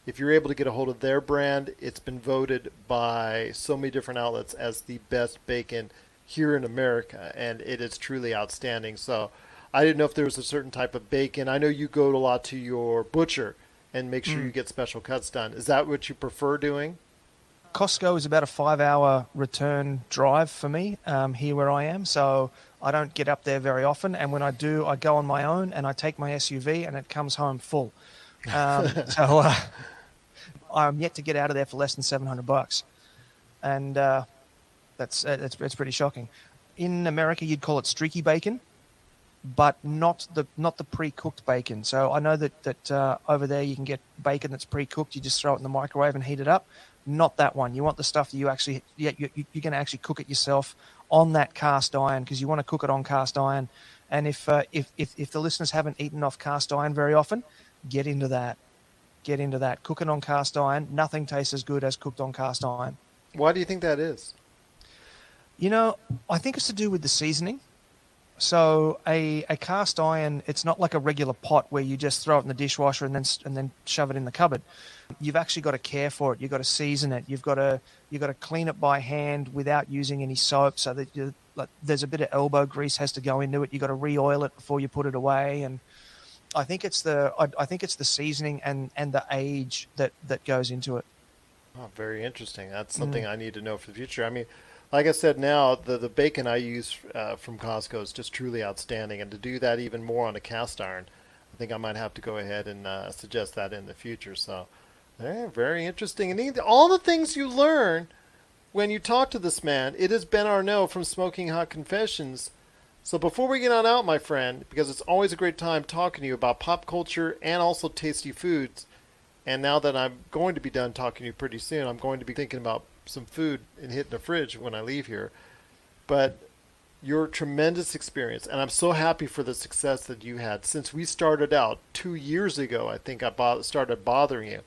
if you're able to get a hold of their brand, it's been voted by so many different outlets as the best bacon here in America, and it is truly outstanding. So I didn't know if there was a certain type of bacon. I know you go a lot to your butcher and make sure you get special cuts done. Is that what you prefer doing? Costco is about a 5-hour return drive for me here where I am. So I don't get up there very often. And when I do, I go on my own and I take my SUV and it comes home full. So I'm yet to get out of there for less than $700. And that's pretty shocking. In America, you'd call it streaky bacon, but not the pre-cooked bacon. So I know that over there you can get bacon that's pre-cooked. You just throw it in the microwave and heat it up. Not that one. You want the stuff that you actually you're going to actually cook it yourself on that cast iron, because you want to cook it on cast iron. And if the listeners haven't eaten off cast iron very often, get into that. Cooking on cast iron, nothing tastes as good as cooked on cast iron. Why do you think that is? I think it's to do with the seasoning. So a cast iron, it's not like a regular pot where you just throw it in the dishwasher and then shove it in the cupboard. You've actually got to care for it. You've got to season it. You've got to clean it by hand without using any soap, so that there's a bit of elbow grease has to go into it. You've got to re-oil it before you put it away. And I think it's the seasoning and the age that goes into it. Oh, very interesting. That's something I need to know for the future. I mean, like I said, now the bacon I use from Costco is just truly outstanding, and to do that even more on a cast iron, I think I might have to go ahead and suggest that in the future. So, very interesting. And all the things you learn when you talk to this man. It is Ben Arnot from Smoking Hot Confessions. So before we get on out, my friend, because it's always a great time talking to you about pop culture and also tasty foods, and now that I'm going to be done talking to you pretty soon, I'm going to be thinking about some food and hit in the fridge when I leave here. But your tremendous experience, and I'm so happy for the success that you had. Since we started out 2 years ago, I think I started bothering you.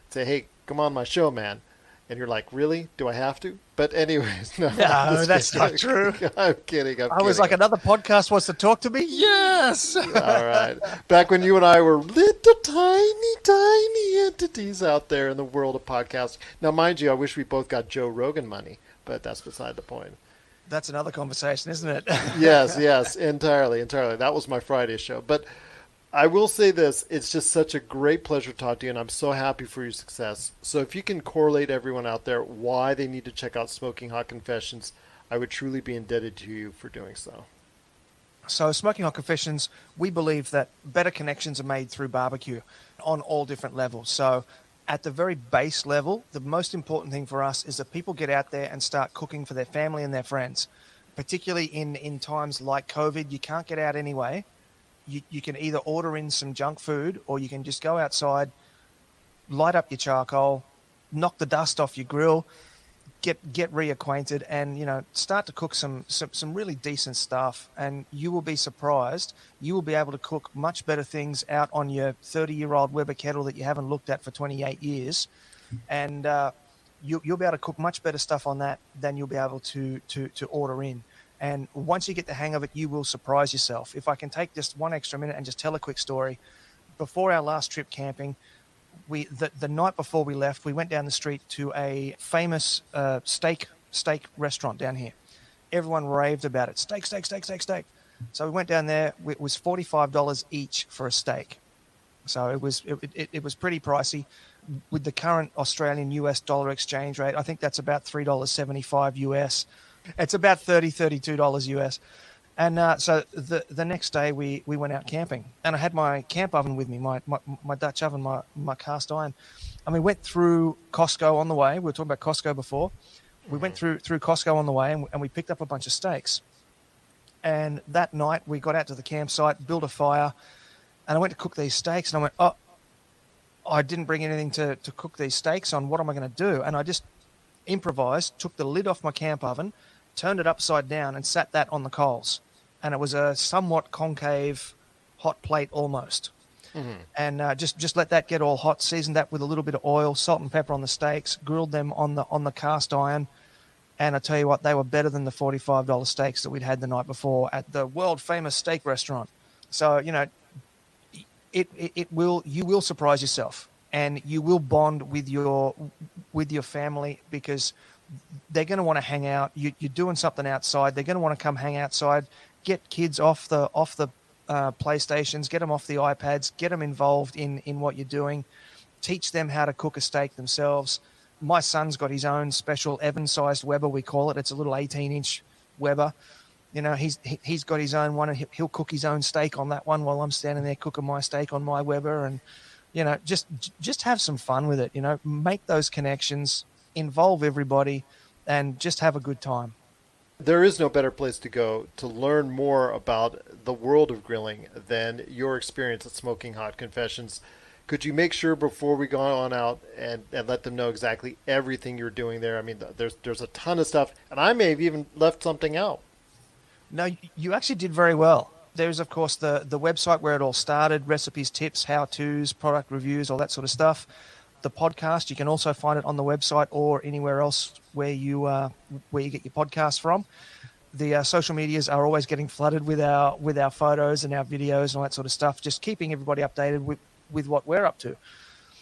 Say, hey, come on my show, man. And you're like, really? Do I have to? But anyways, no, that's not true. I'm kidding. I was like, another podcast wants to talk to me? Yes! All right. Back when you and I were little tiny entities out there in the world of podcasting. Now, mind you, I wish we both got Joe Rogan money, but that's beside the point. That's another conversation, isn't it? Yes, entirely. That was my Friday show. But I will say this, it's just such a great pleasure to talk to you, and I'm so happy for your success. So if you can correlate everyone out there why they need to check out Smoking Hot Confessions, I would truly be indebted to you for doing so. So Smoking Hot Confessions, we believe that better connections are made through barbecue on all different levels. So at the very base level, the most important thing for us is that people get out there and start cooking for their family and their friends. Particularly in times like COVID, you can't get out anyway. You can either order in some junk food or you can just go outside, light up your charcoal, knock the dust off your grill, get reacquainted, and start to cook some really decent stuff. And you will be surprised. You will be able to cook much better things out on your 30-year-old Weber kettle that you haven't looked at for 28 years, and you'll be able to cook much better stuff on that than you'll be able to order in. And once you get the hang of it, you will surprise yourself. If I can take just one extra minute and just tell a quick story. Before our last trip camping, the night before we left, we went down the street to a famous steak restaurant down here. Everyone raved about it. Steak. So we went down there. It was $45 each for a steak. So it was pretty pricey. With the current Australian US dollar exchange rate, I think that's about $3.75 US. It's about $32 US. And so the next day we went out camping, and I had my camp oven with me, my Dutch oven, my cast iron. And we went through Costco on the way. We were talking about Costco before. We went through Costco on the way, and we picked up a bunch of steaks. And that night we got out to the campsite, built a fire, and I went to cook these steaks, and I went, oh, I didn't bring anything to cook these steaks on. What am I going to do? And I just improvised, took the lid off my camp oven, turned it upside down, and sat that on the coals. And it was a somewhat concave hot plate almost. Mm-hmm. And just let that get all hot, seasoned that with a little bit of oil, salt and pepper on the steaks, grilled them on the cast iron. And I tell you what, they were better than the $45 steaks that we'd had the night before at the world famous steak restaurant. So, you will surprise yourself, and you will bond with your family, because they're going to want to hang out. You're doing something outside. They're going to want to come hang outside. Get kids off the PlayStations. Get them off the iPads. Get them involved in what you're doing. Teach them how to cook a steak themselves. My son's got his own special Evan-sized Weber, we call it. It's a little 18-inch Weber. He's got his own one, and he'll cook his own steak on that one while I'm standing there cooking my steak on my Weber. And just have some fun with it. Make those connections. Involve everybody, and just have a good time. There is no better place to go to learn more about the world of grilling than your experience at Smoking Hot Confessions. Could you make sure before we go on out and let them know exactly everything you're doing there? I mean, there's a ton of stuff, and I may have even left something out. No, you actually did very well. There's, of course, the website where it all started, recipes, tips, how-tos, product reviews, all that sort of stuff. The podcast, you can also find it on the website or anywhere else where you get your podcasts from. The social medias are always getting flooded with our photos and our videos and all that sort of stuff, just keeping everybody updated with what we're up to.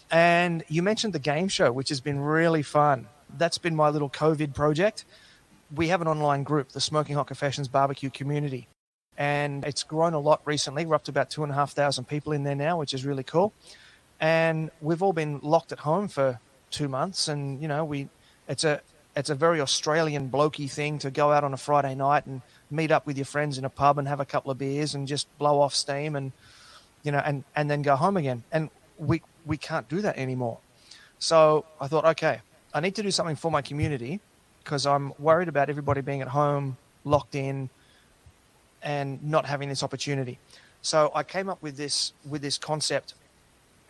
And you mentioned the game show, which has been really fun. That's been my little COVID project. We have an online group, the Smoking Hot Confessions Barbecue Community, and it's grown a lot recently. We're up to about 2,500 people in there now, which is really cool. And we've all been locked at home for 2 months, and it's a very Australian blokey thing to go out on a Friday night and meet up with your friends in a pub and have a couple of beers and just blow off steam and then go home again. And we can't do that anymore. So I thought, okay, I need to do something for my community, because I'm worried about everybody being at home, locked in, and not having this opportunity. So I came up with this concept.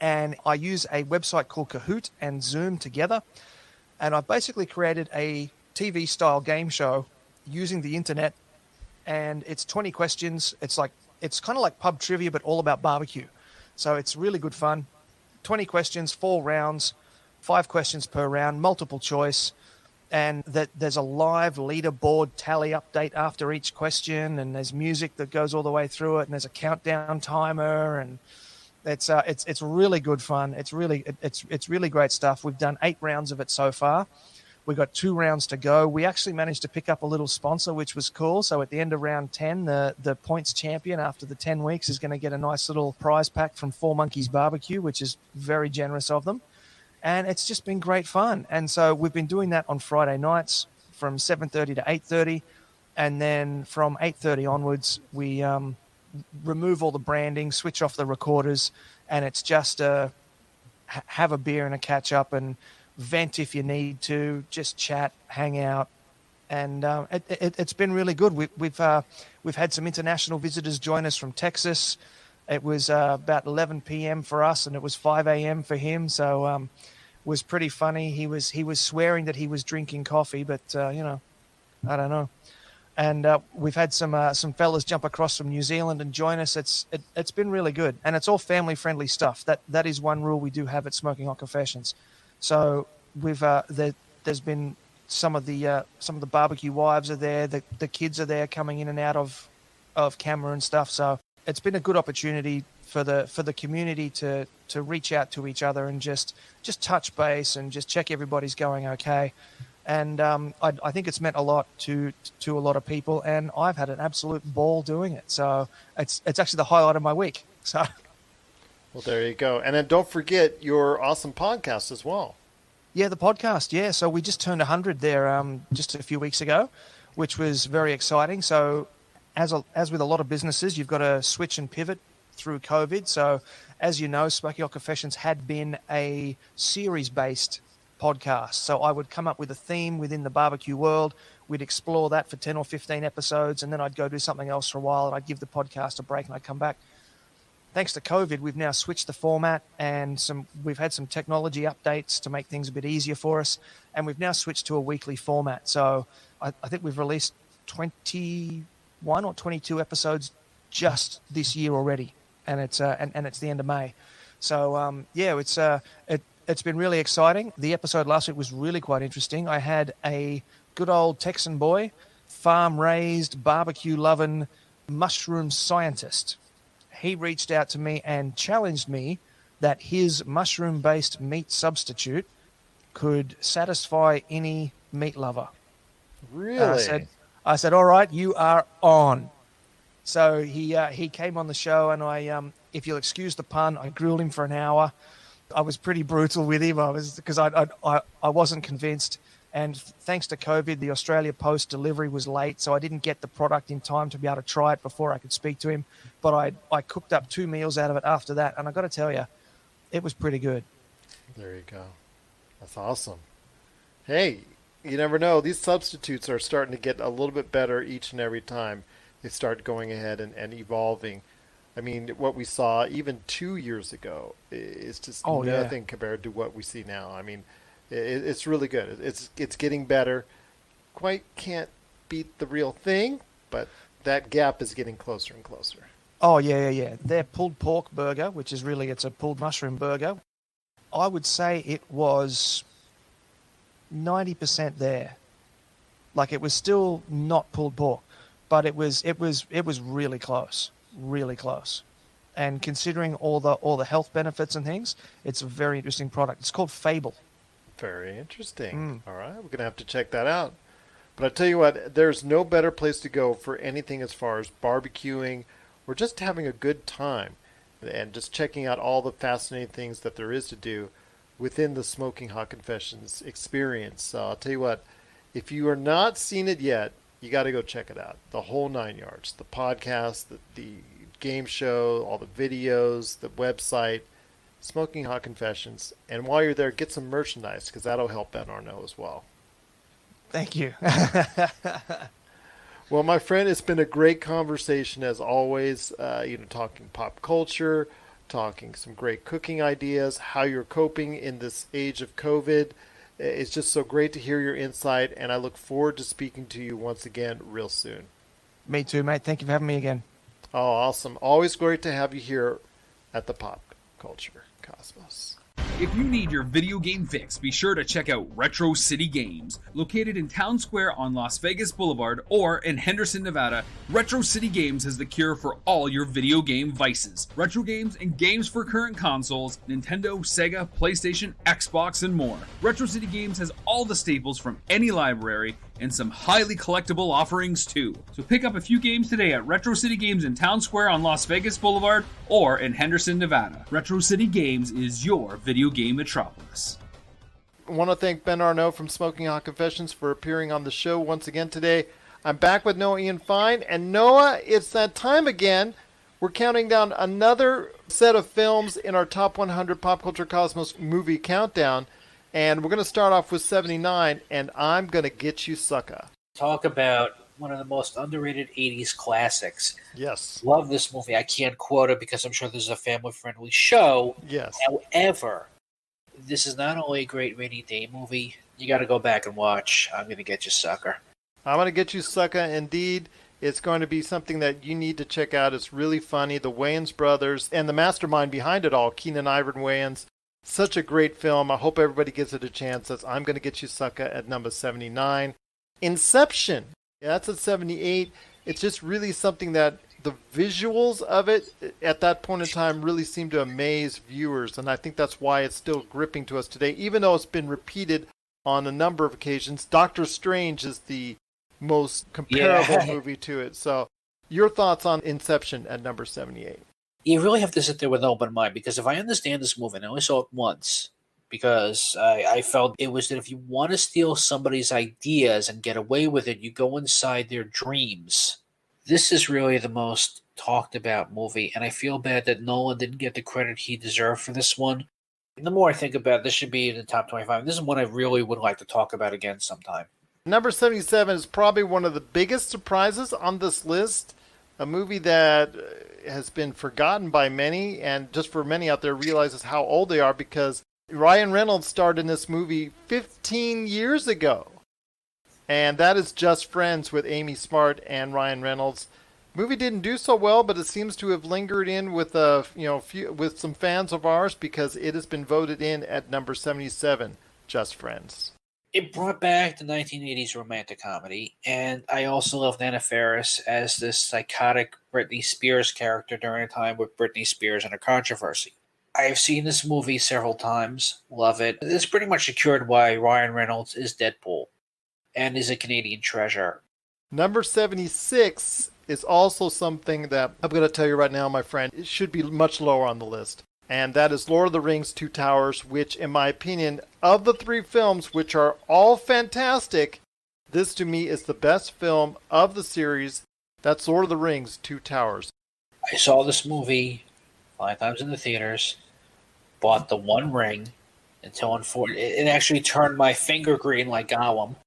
And I use a website called Kahoot and Zoom together. And I've basically created a TV-style game show using the internet, and it's 20 questions. It's kind of like pub trivia, but all about barbecue. So it's really good fun. 20 questions, 4 rounds, 5 questions per round, multiple choice. And there's a live leaderboard tally update after each question, and there's music that goes all the way through it, and there's a countdown timer, and it's really good fun. It's really great stuff. We've done 8 rounds of it so far. We've got 2 rounds to go. We actually managed to pick up a little sponsor, which was cool. So at the end of round 10, the points champion after the 10 weeks is going to get a nice little prize pack from 4 Monkeys Barbecue, which is very generous of them. And it's just been great fun. And so we've been doing that on Friday nights from 7:30 to 8:30. And then from 8:30 onwards, we remove all the branding, switch off the recorders, and it's just have a beer and a catch up and vent if you need to, just chat, hang out. And it's been really good. We've had some international visitors join us from Texas. It was about 11 p.m. for us, and it was 5 a.m. for him. So was pretty funny. He was swearing that he was drinking coffee, but I don't know. And we've had some fellas jump across from New Zealand and join us. It's been really good, and it's all family friendly stuff. That is one rule we do have at Smoking Hot Confessions. So there's been some of the barbecue wives are there. The kids are there coming in and out of camera and stuff. So it's been a good opportunity for the community to reach out to each other and just touch base and just check everybody's going okay. And I think it's meant a lot to a lot of people, and I've had an absolute ball doing it. So it's actually the highlight of my week. So, well, there you go. And then don't forget your awesome podcast as well. Yeah, the podcast. Yeah, so we just turned 100 there just a few weeks ago, which was very exciting. So as with a lot of businesses, you've got to switch and pivot through COVID. So as you know, Smoking Hot Confessions had been a series-based podcast. So I would come up with a theme within the barbecue world. We'd explore that for 10 or 15 episodes, and then I'd go do something else for a while, and I'd give the podcast a break, and I'd come back. Thanks to COVID, we've now switched the format, and we've had some technology updates to make things a bit easier for us, and we've now switched to a weekly format. So I think we've released 21 or 22 episodes just this year already, and it's the end of May. So it's been really exciting. The episode last week was really quite interesting. I had a good old Texan boy, farm-raised, barbecue-loving mushroom scientist. He reached out to me and challenged me that his mushroom-based meat substitute could satisfy any meat lover. Really? I said, all right, you are on. So he came on the show, and I, if you'll excuse the pun, I grilled him for an hour. I was pretty brutal with him. Because I wasn't convinced. And thanks to COVID, the Australia Post delivery was late, so I didn't get the product in time to be able to try it before I could speak to him. But I cooked up 2 meals out of it after that, and I got to tell you, it was pretty good. There you go. That's awesome. Hey, you never know. These substitutes are starting to get a little bit better each and every time they start going ahead and evolving. I mean, what we saw even 2 years ago is just nothing compared to what we see now. I mean, it's really good. It's getting better. Quite can't beat the real thing, but that gap is getting closer and closer. Oh, yeah. Their pulled pork burger, which is really, it's a pulled mushroom burger. I would say it was 90% there. Like, it was still not pulled pork, but it was really close. Really close. And considering all the health benefits and things, it's a very interesting product. It's called Fable. Very interesting. All right, we're going to have to check that out. But I tell you what, there's no better place to go for anything as far as barbecuing or just having a good time and just checking out all the fascinating things that there is to do within the Smoking Hot Confessions experience. So I'll tell you what, if you are not seen it yet, you got to go check it out. The whole 9 yards, the podcast, the game show, all the videos, the website, Smoking Hot Confessions. And while you're there, get some merchandise because that'll help Ben Arnot as well. Thank you. Well, my friend, it's been a great conversation as always. Talking pop culture, talking some great cooking ideas, how you're coping in this age of COVID, It's just so great to hear your insight, and I look forward to speaking to you once again real soon. Me too, mate. Thank you for having me again. Oh, awesome. Always great to have you here at the Pop Culture Cosmos. If you need your video game fix, be sure to check out Retro City Games. Located in Town Square on Las Vegas Boulevard or in Henderson, Nevada, Retro City Games has the cure for all your video game vices. Retro games and games for current consoles, Nintendo, Sega, PlayStation, Xbox, and more. Retro City Games has all the staples from any library and some highly collectible offerings too. So pick up a few games today at Retro City Games in Town Square on Las Vegas Boulevard or in Henderson, Nevada. Retro City Games is your video game metropolis. I want to thank Ben Arnot from Smoking Hot Confessions for appearing on the show once again today. I'm back with Noah Ian Fein, and Noah, it's that time again. We're counting down another set of films in our Top 100 Pop Culture Cosmos movie countdown. And we're going to start off with 79, and I'm going to get you, sucker. Talk about one of the most underrated 80s classics. Yes. Love this movie. I can't quote it because I'm sure this is a family-friendly show. Yes. However, this is not only a great rainy day movie, you got to go back and watch I'm going to get you, sucker. I'm going to get you, sucker, indeed. It's going to be something that you need to check out. It's really funny. The Wayans brothers and the mastermind behind it all, Keenan Ivan Wayans. Such a great film. I hope everybody gives it a chance. That's I'm Gonna Get You Sucker at number 79. Inception. Yeah, that's at 78. It's just really something that the visuals of it at that point in time really seemed to amaze viewers. And I think that's why it's still gripping to us today. Even though it's been repeated on a number of occasions, Doctor Strange is the most comparable movie to it. So your thoughts on Inception at number 78? You really have to sit there with an open mind, because if I understand this movie, and I only saw it once, because I felt it was that if you want to steal somebody's ideas and get away with it, you go inside their dreams. This is really the most talked about movie, and I feel bad that Nolan didn't get the credit he deserved for this one. And the more I think about it, this should be in the top 25. This is one I really would like to talk about again sometime. Number 77 is probably one of the biggest surprises on this list. A movie that has been forgotten by many, and just for many out there realizes how old they are, because Ryan Reynolds starred in this movie 15 years ago. And that is Just Friends with Amy Smart and Ryan Reynolds. Movie didn't do so well, but it seems to have lingered in with with some fans of ours, because it has been voted in at number 77, Just Friends. It brought back the 1980s romantic comedy, and I also love Anna Faris as this psychotic Britney Spears character during a time with Britney Spears and her controversy. I have seen this movie several times, love it. It's pretty much secured why Ryan Reynolds is Deadpool and is a Canadian treasure. Number 76 is also something that I'm going to tell you right now, my friend, it should be much lower on the list. And that is Lord of the Rings, Two Towers, which, in my opinion, of the three films, which are all fantastic, this to me is the best film of the series. That's Lord of the Rings, Two Towers. I saw this movie 5 times in the theaters, bought the One Ring, until it actually turned my finger green like Gollum.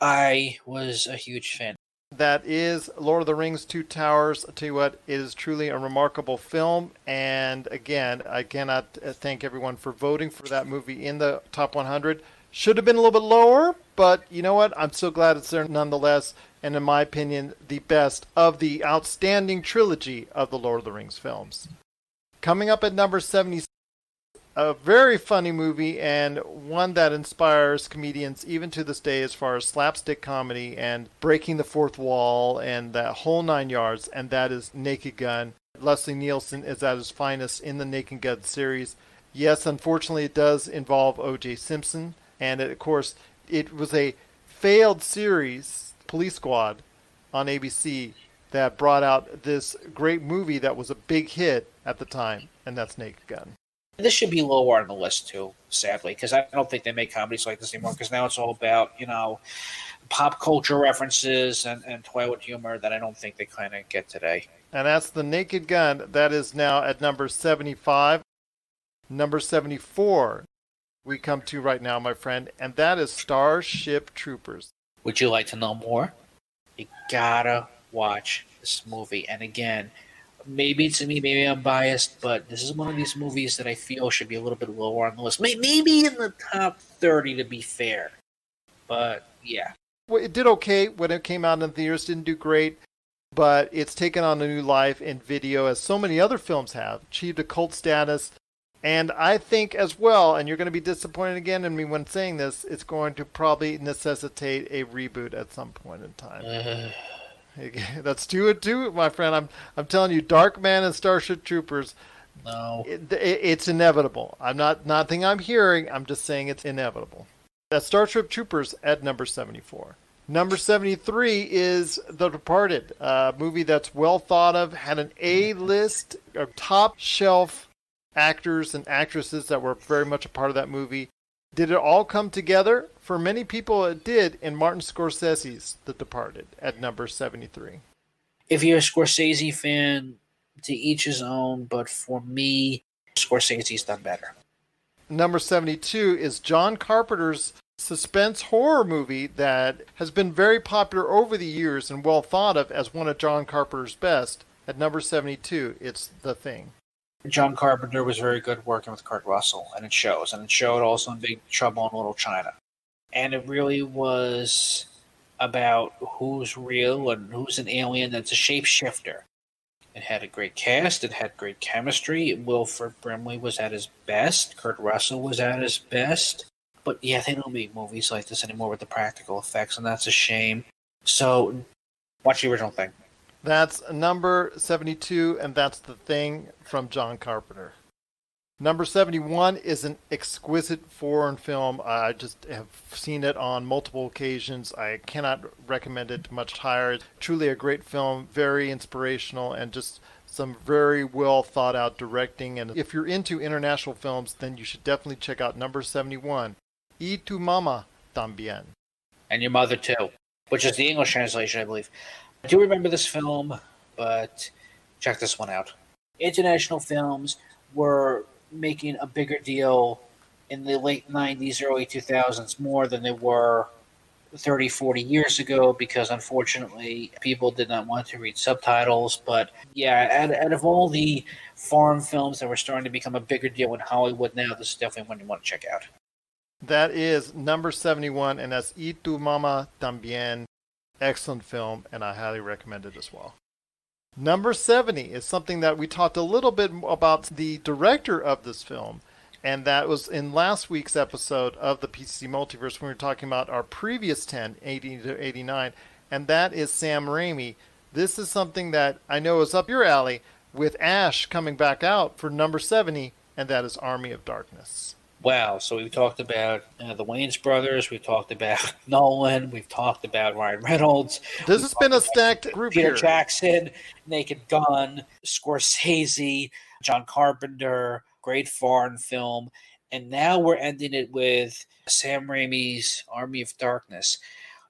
I was a huge fan. That is Lord of the Rings, Two Towers. I'll tell you what, it is truly a remarkable film. And again, I cannot thank everyone for voting for that movie in the top 100. Should have been a little bit lower, but you know what? I'm so glad it's there nonetheless. And in my opinion, the best of the outstanding trilogy of the Lord of the Rings films. Coming up at number 76, a very funny movie, and one that inspires comedians even to this day as far as slapstick comedy and breaking the fourth wall and that whole 9 yards, and that is Naked Gun. Leslie Nielsen is at his finest in the Naked Gun series. Yes, unfortunately, it does involve O.J. Simpson, and of course, it was a failed series, Police Squad, on ABC, that brought out this great movie that was a big hit at the time, and that's Naked Gun. This should be lower on the list, too, sadly, because I don't think they make comedies like this anymore, because now it's all about, pop culture references and toilet humor that I don't think they kind of get today. And that's The Naked Gun. That is now at number 75. Number 74 we come to right now, my friend, and that is Starship Troopers. Would you like to know more? You gotta watch this movie. And again, Maybe it's me, maybe I'm biased, but this is one of these movies that I feel should be a little bit lower on the list. Maybe in the top 30 to be fair. But, yeah. Well, it did okay when it came out in theaters, didn't do great, but it's taken on a new life in video, as so many other films have, achieved a cult status. And I think as well, and you're going to be disappointed again in me when saying this, it's going to probably necessitate a reboot at some point in time. That's 2 and 2, my friend. I'm telling you, Darkman and Starship Troopers. No, it's inevitable. I'm not nothing I'm hearing. I'm just saying it's inevitable. That's Starship Troopers at number 74. Number 73 is The Departed, a movie that's well thought of, had an A-list of top shelf actors and actresses that were very much a part of that movie. Did it all come together? For many people, it did in Martin Scorsese's The Departed at number 73. If you're a Scorsese fan, to each his own, but for me, Scorsese's done better. Number 72 is John Carpenter's suspense horror movie that has been very popular over the years and well thought of as one of John Carpenter's best. At number 72, it's The Thing. John Carpenter was very good working with Kurt Russell, and it shows. And it showed also in Big Trouble in Little China. And it really was about who's real and who's an alien that's a shapeshifter. It had a great cast. It had great chemistry. Wilford Brimley was at his best. Kurt Russell was at his best. But yeah, they don't make movies like this anymore with the practical effects, and that's a shame. So watch the original Thing. That's number 72, and that's The Thing from John Carpenter. Number 71 is an exquisite foreign film. I just have seen it on multiple occasions. I cannot recommend it much higher. It's truly a great film, very inspirational, and just some very well thought out directing. And if you're into international films, then you should definitely check out number 71, Y tu mama también. And Your Mother Too, which is the English translation, I believe. I do remember this film, but check this one out. International films were making a bigger deal in the late 90s, early 2000s more than they were 30, 40 years ago because, unfortunately, people did not want to read subtitles. But, yeah, out of all the foreign films that were starting to become a bigger deal in Hollywood now, this is definitely one you want to check out. That is number 71, and that's Y tu mama también. Excellent film, and I highly recommend it as well. Number 70 is something that we talked a little bit about the director of this film, and that was in last week's episode of the PCC Multiverse when we were talking about our previous 10, 80 to 89, and that is Sam Raimi. This is something that I know is up your alley with Ash coming back out for number 70, and that is Army of Darkness. Wow, so we've talked about the Wayans brothers, we've talked about Nolan, we've talked about Ryan Reynolds. This has been a stacked group Peter here. Jackson, Naked Gun, Scorsese, John Carpenter, great foreign film. And now we're ending it with Sam Raimi's Army of Darkness.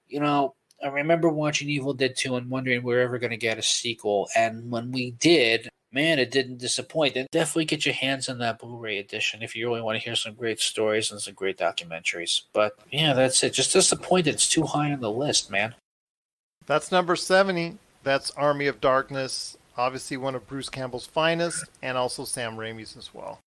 You know, I remember watching Evil Dead 2 and wondering if we were ever going to get a sequel. And when we did, man, it didn't disappoint. And definitely get your hands on that Blu-ray edition if you really want to hear some great stories and some great documentaries. But yeah, that's it. Just disappointed it's too high on the list, man. That's number 70. That's Army of Darkness. Obviously one of Bruce Campbell's finest, and also Sam Raimi's as well.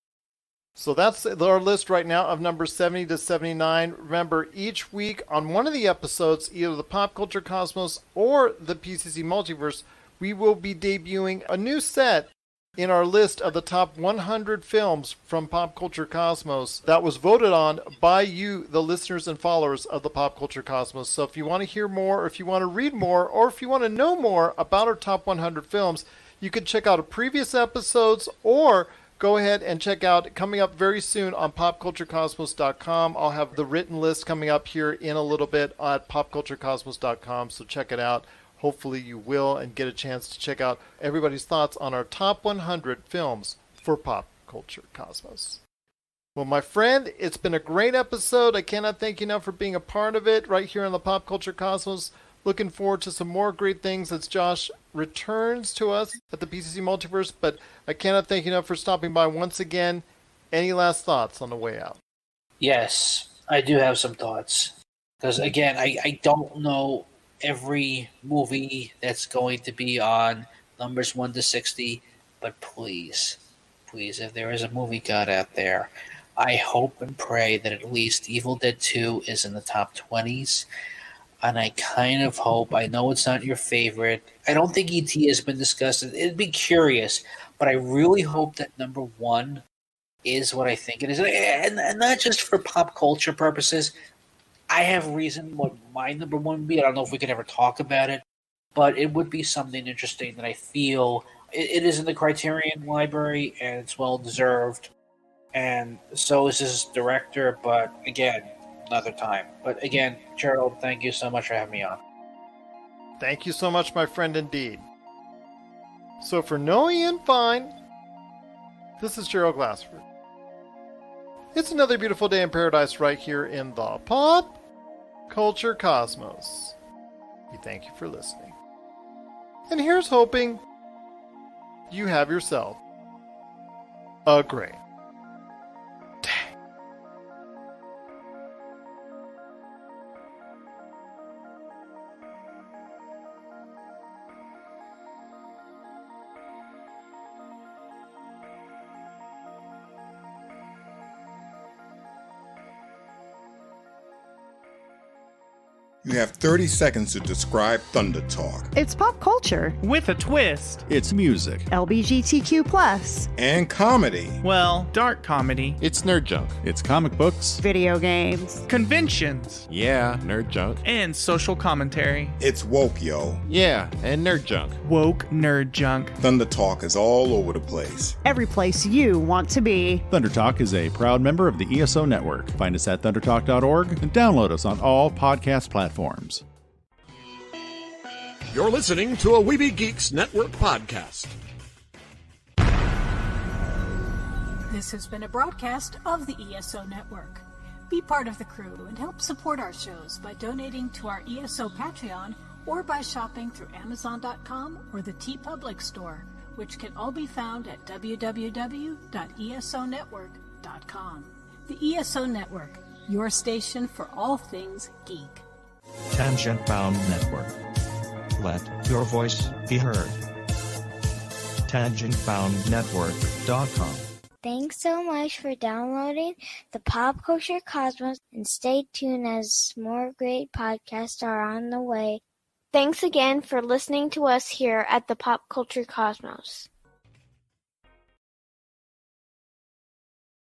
So that's our list right now of numbers 70 to 79. Remember, each week on one of the episodes, either the Pop Culture Cosmos or the PCC Multiverse, we will be debuting a new set in our list of the top 100 films from Pop Culture Cosmos that was voted on by you, the listeners and followers of the Pop Culture Cosmos. So if you want to hear more, or if you want to read more, or if you want to know more about our top 100 films, you can check out previous episodes or go ahead and check out, coming up very soon on popculturecosmos.com. I'll have the written list coming up here in a little bit at popculturecosmos.com, so check it out. Hopefully you will and get a chance to check out everybody's thoughts on our top 100 films for Pop Culture Cosmos. Well, my friend, it's been a great episode. I cannot thank you enough for being a part of it right here on the Pop Culture Cosmos. Looking forward to some more great things as Josh returns to us at the PCC Multiverse, but I cannot thank you enough for stopping by once again. Any last thoughts on the way out? Yes, I do have some thoughts. Because, again, I don't know every movie that's going to be on numbers 1 to 60. But please, if there is a movie god out there, I hope and pray that at least Evil Dead 2 is in the top 20s. And I kind of hope, I know it's not your favorite. I don't think E.T. has been discussed. It'd be curious, but I really hope that number one is what I think it is. And not just for pop culture purposes. I have reason what my number one would be. I don't know if we could ever talk about it, but it would be something interesting that I feel it is in the Criterion library, and it's well deserved. And so is this director, but again, another time. But again, Gerald, thank you so much for having me on. Thank you so much, my friend, indeed. So for Noah Ian Fein, this is Gerald Glassford. It's another beautiful day in paradise right here in the Pop Culture Cosmos. We thank you for listening. And here's hoping you have yourself a great day. You have 30 seconds to describe Thunder Talk It's pop culture. With a twist. It's music. LGBTQ+. and comedy. Well, dark comedy. It's nerd junk. It's comic books. Video games. Conventions. Yeah, nerd junk. And social commentary. It's woke, yo. Yeah, and nerd junk. Woke nerd junk. Thunder Talk is all over the place. Every place you want to be. Thunder Talk is a proud member of the ESO Network. Find us at thundertalk.org and download us on all podcast platforms. You're listening to a Weeby Geeks Network podcast. This has been a broadcast of the ESO Network. Be part of the crew and help support our shows by donating to our ESO Patreon or by shopping through Amazon.com or the TeePublic store, which can all be found at www.esonetwork.com. The ESO Network, your station for all things geek. Tangent Bound Network. Let your voice be heard. TangentBoundNetwork.com. Thanks so much for downloading the Pop Culture Cosmos, and stay tuned as more great podcasts are on the way. Thanks again for listening to us here at the Pop Culture Cosmos.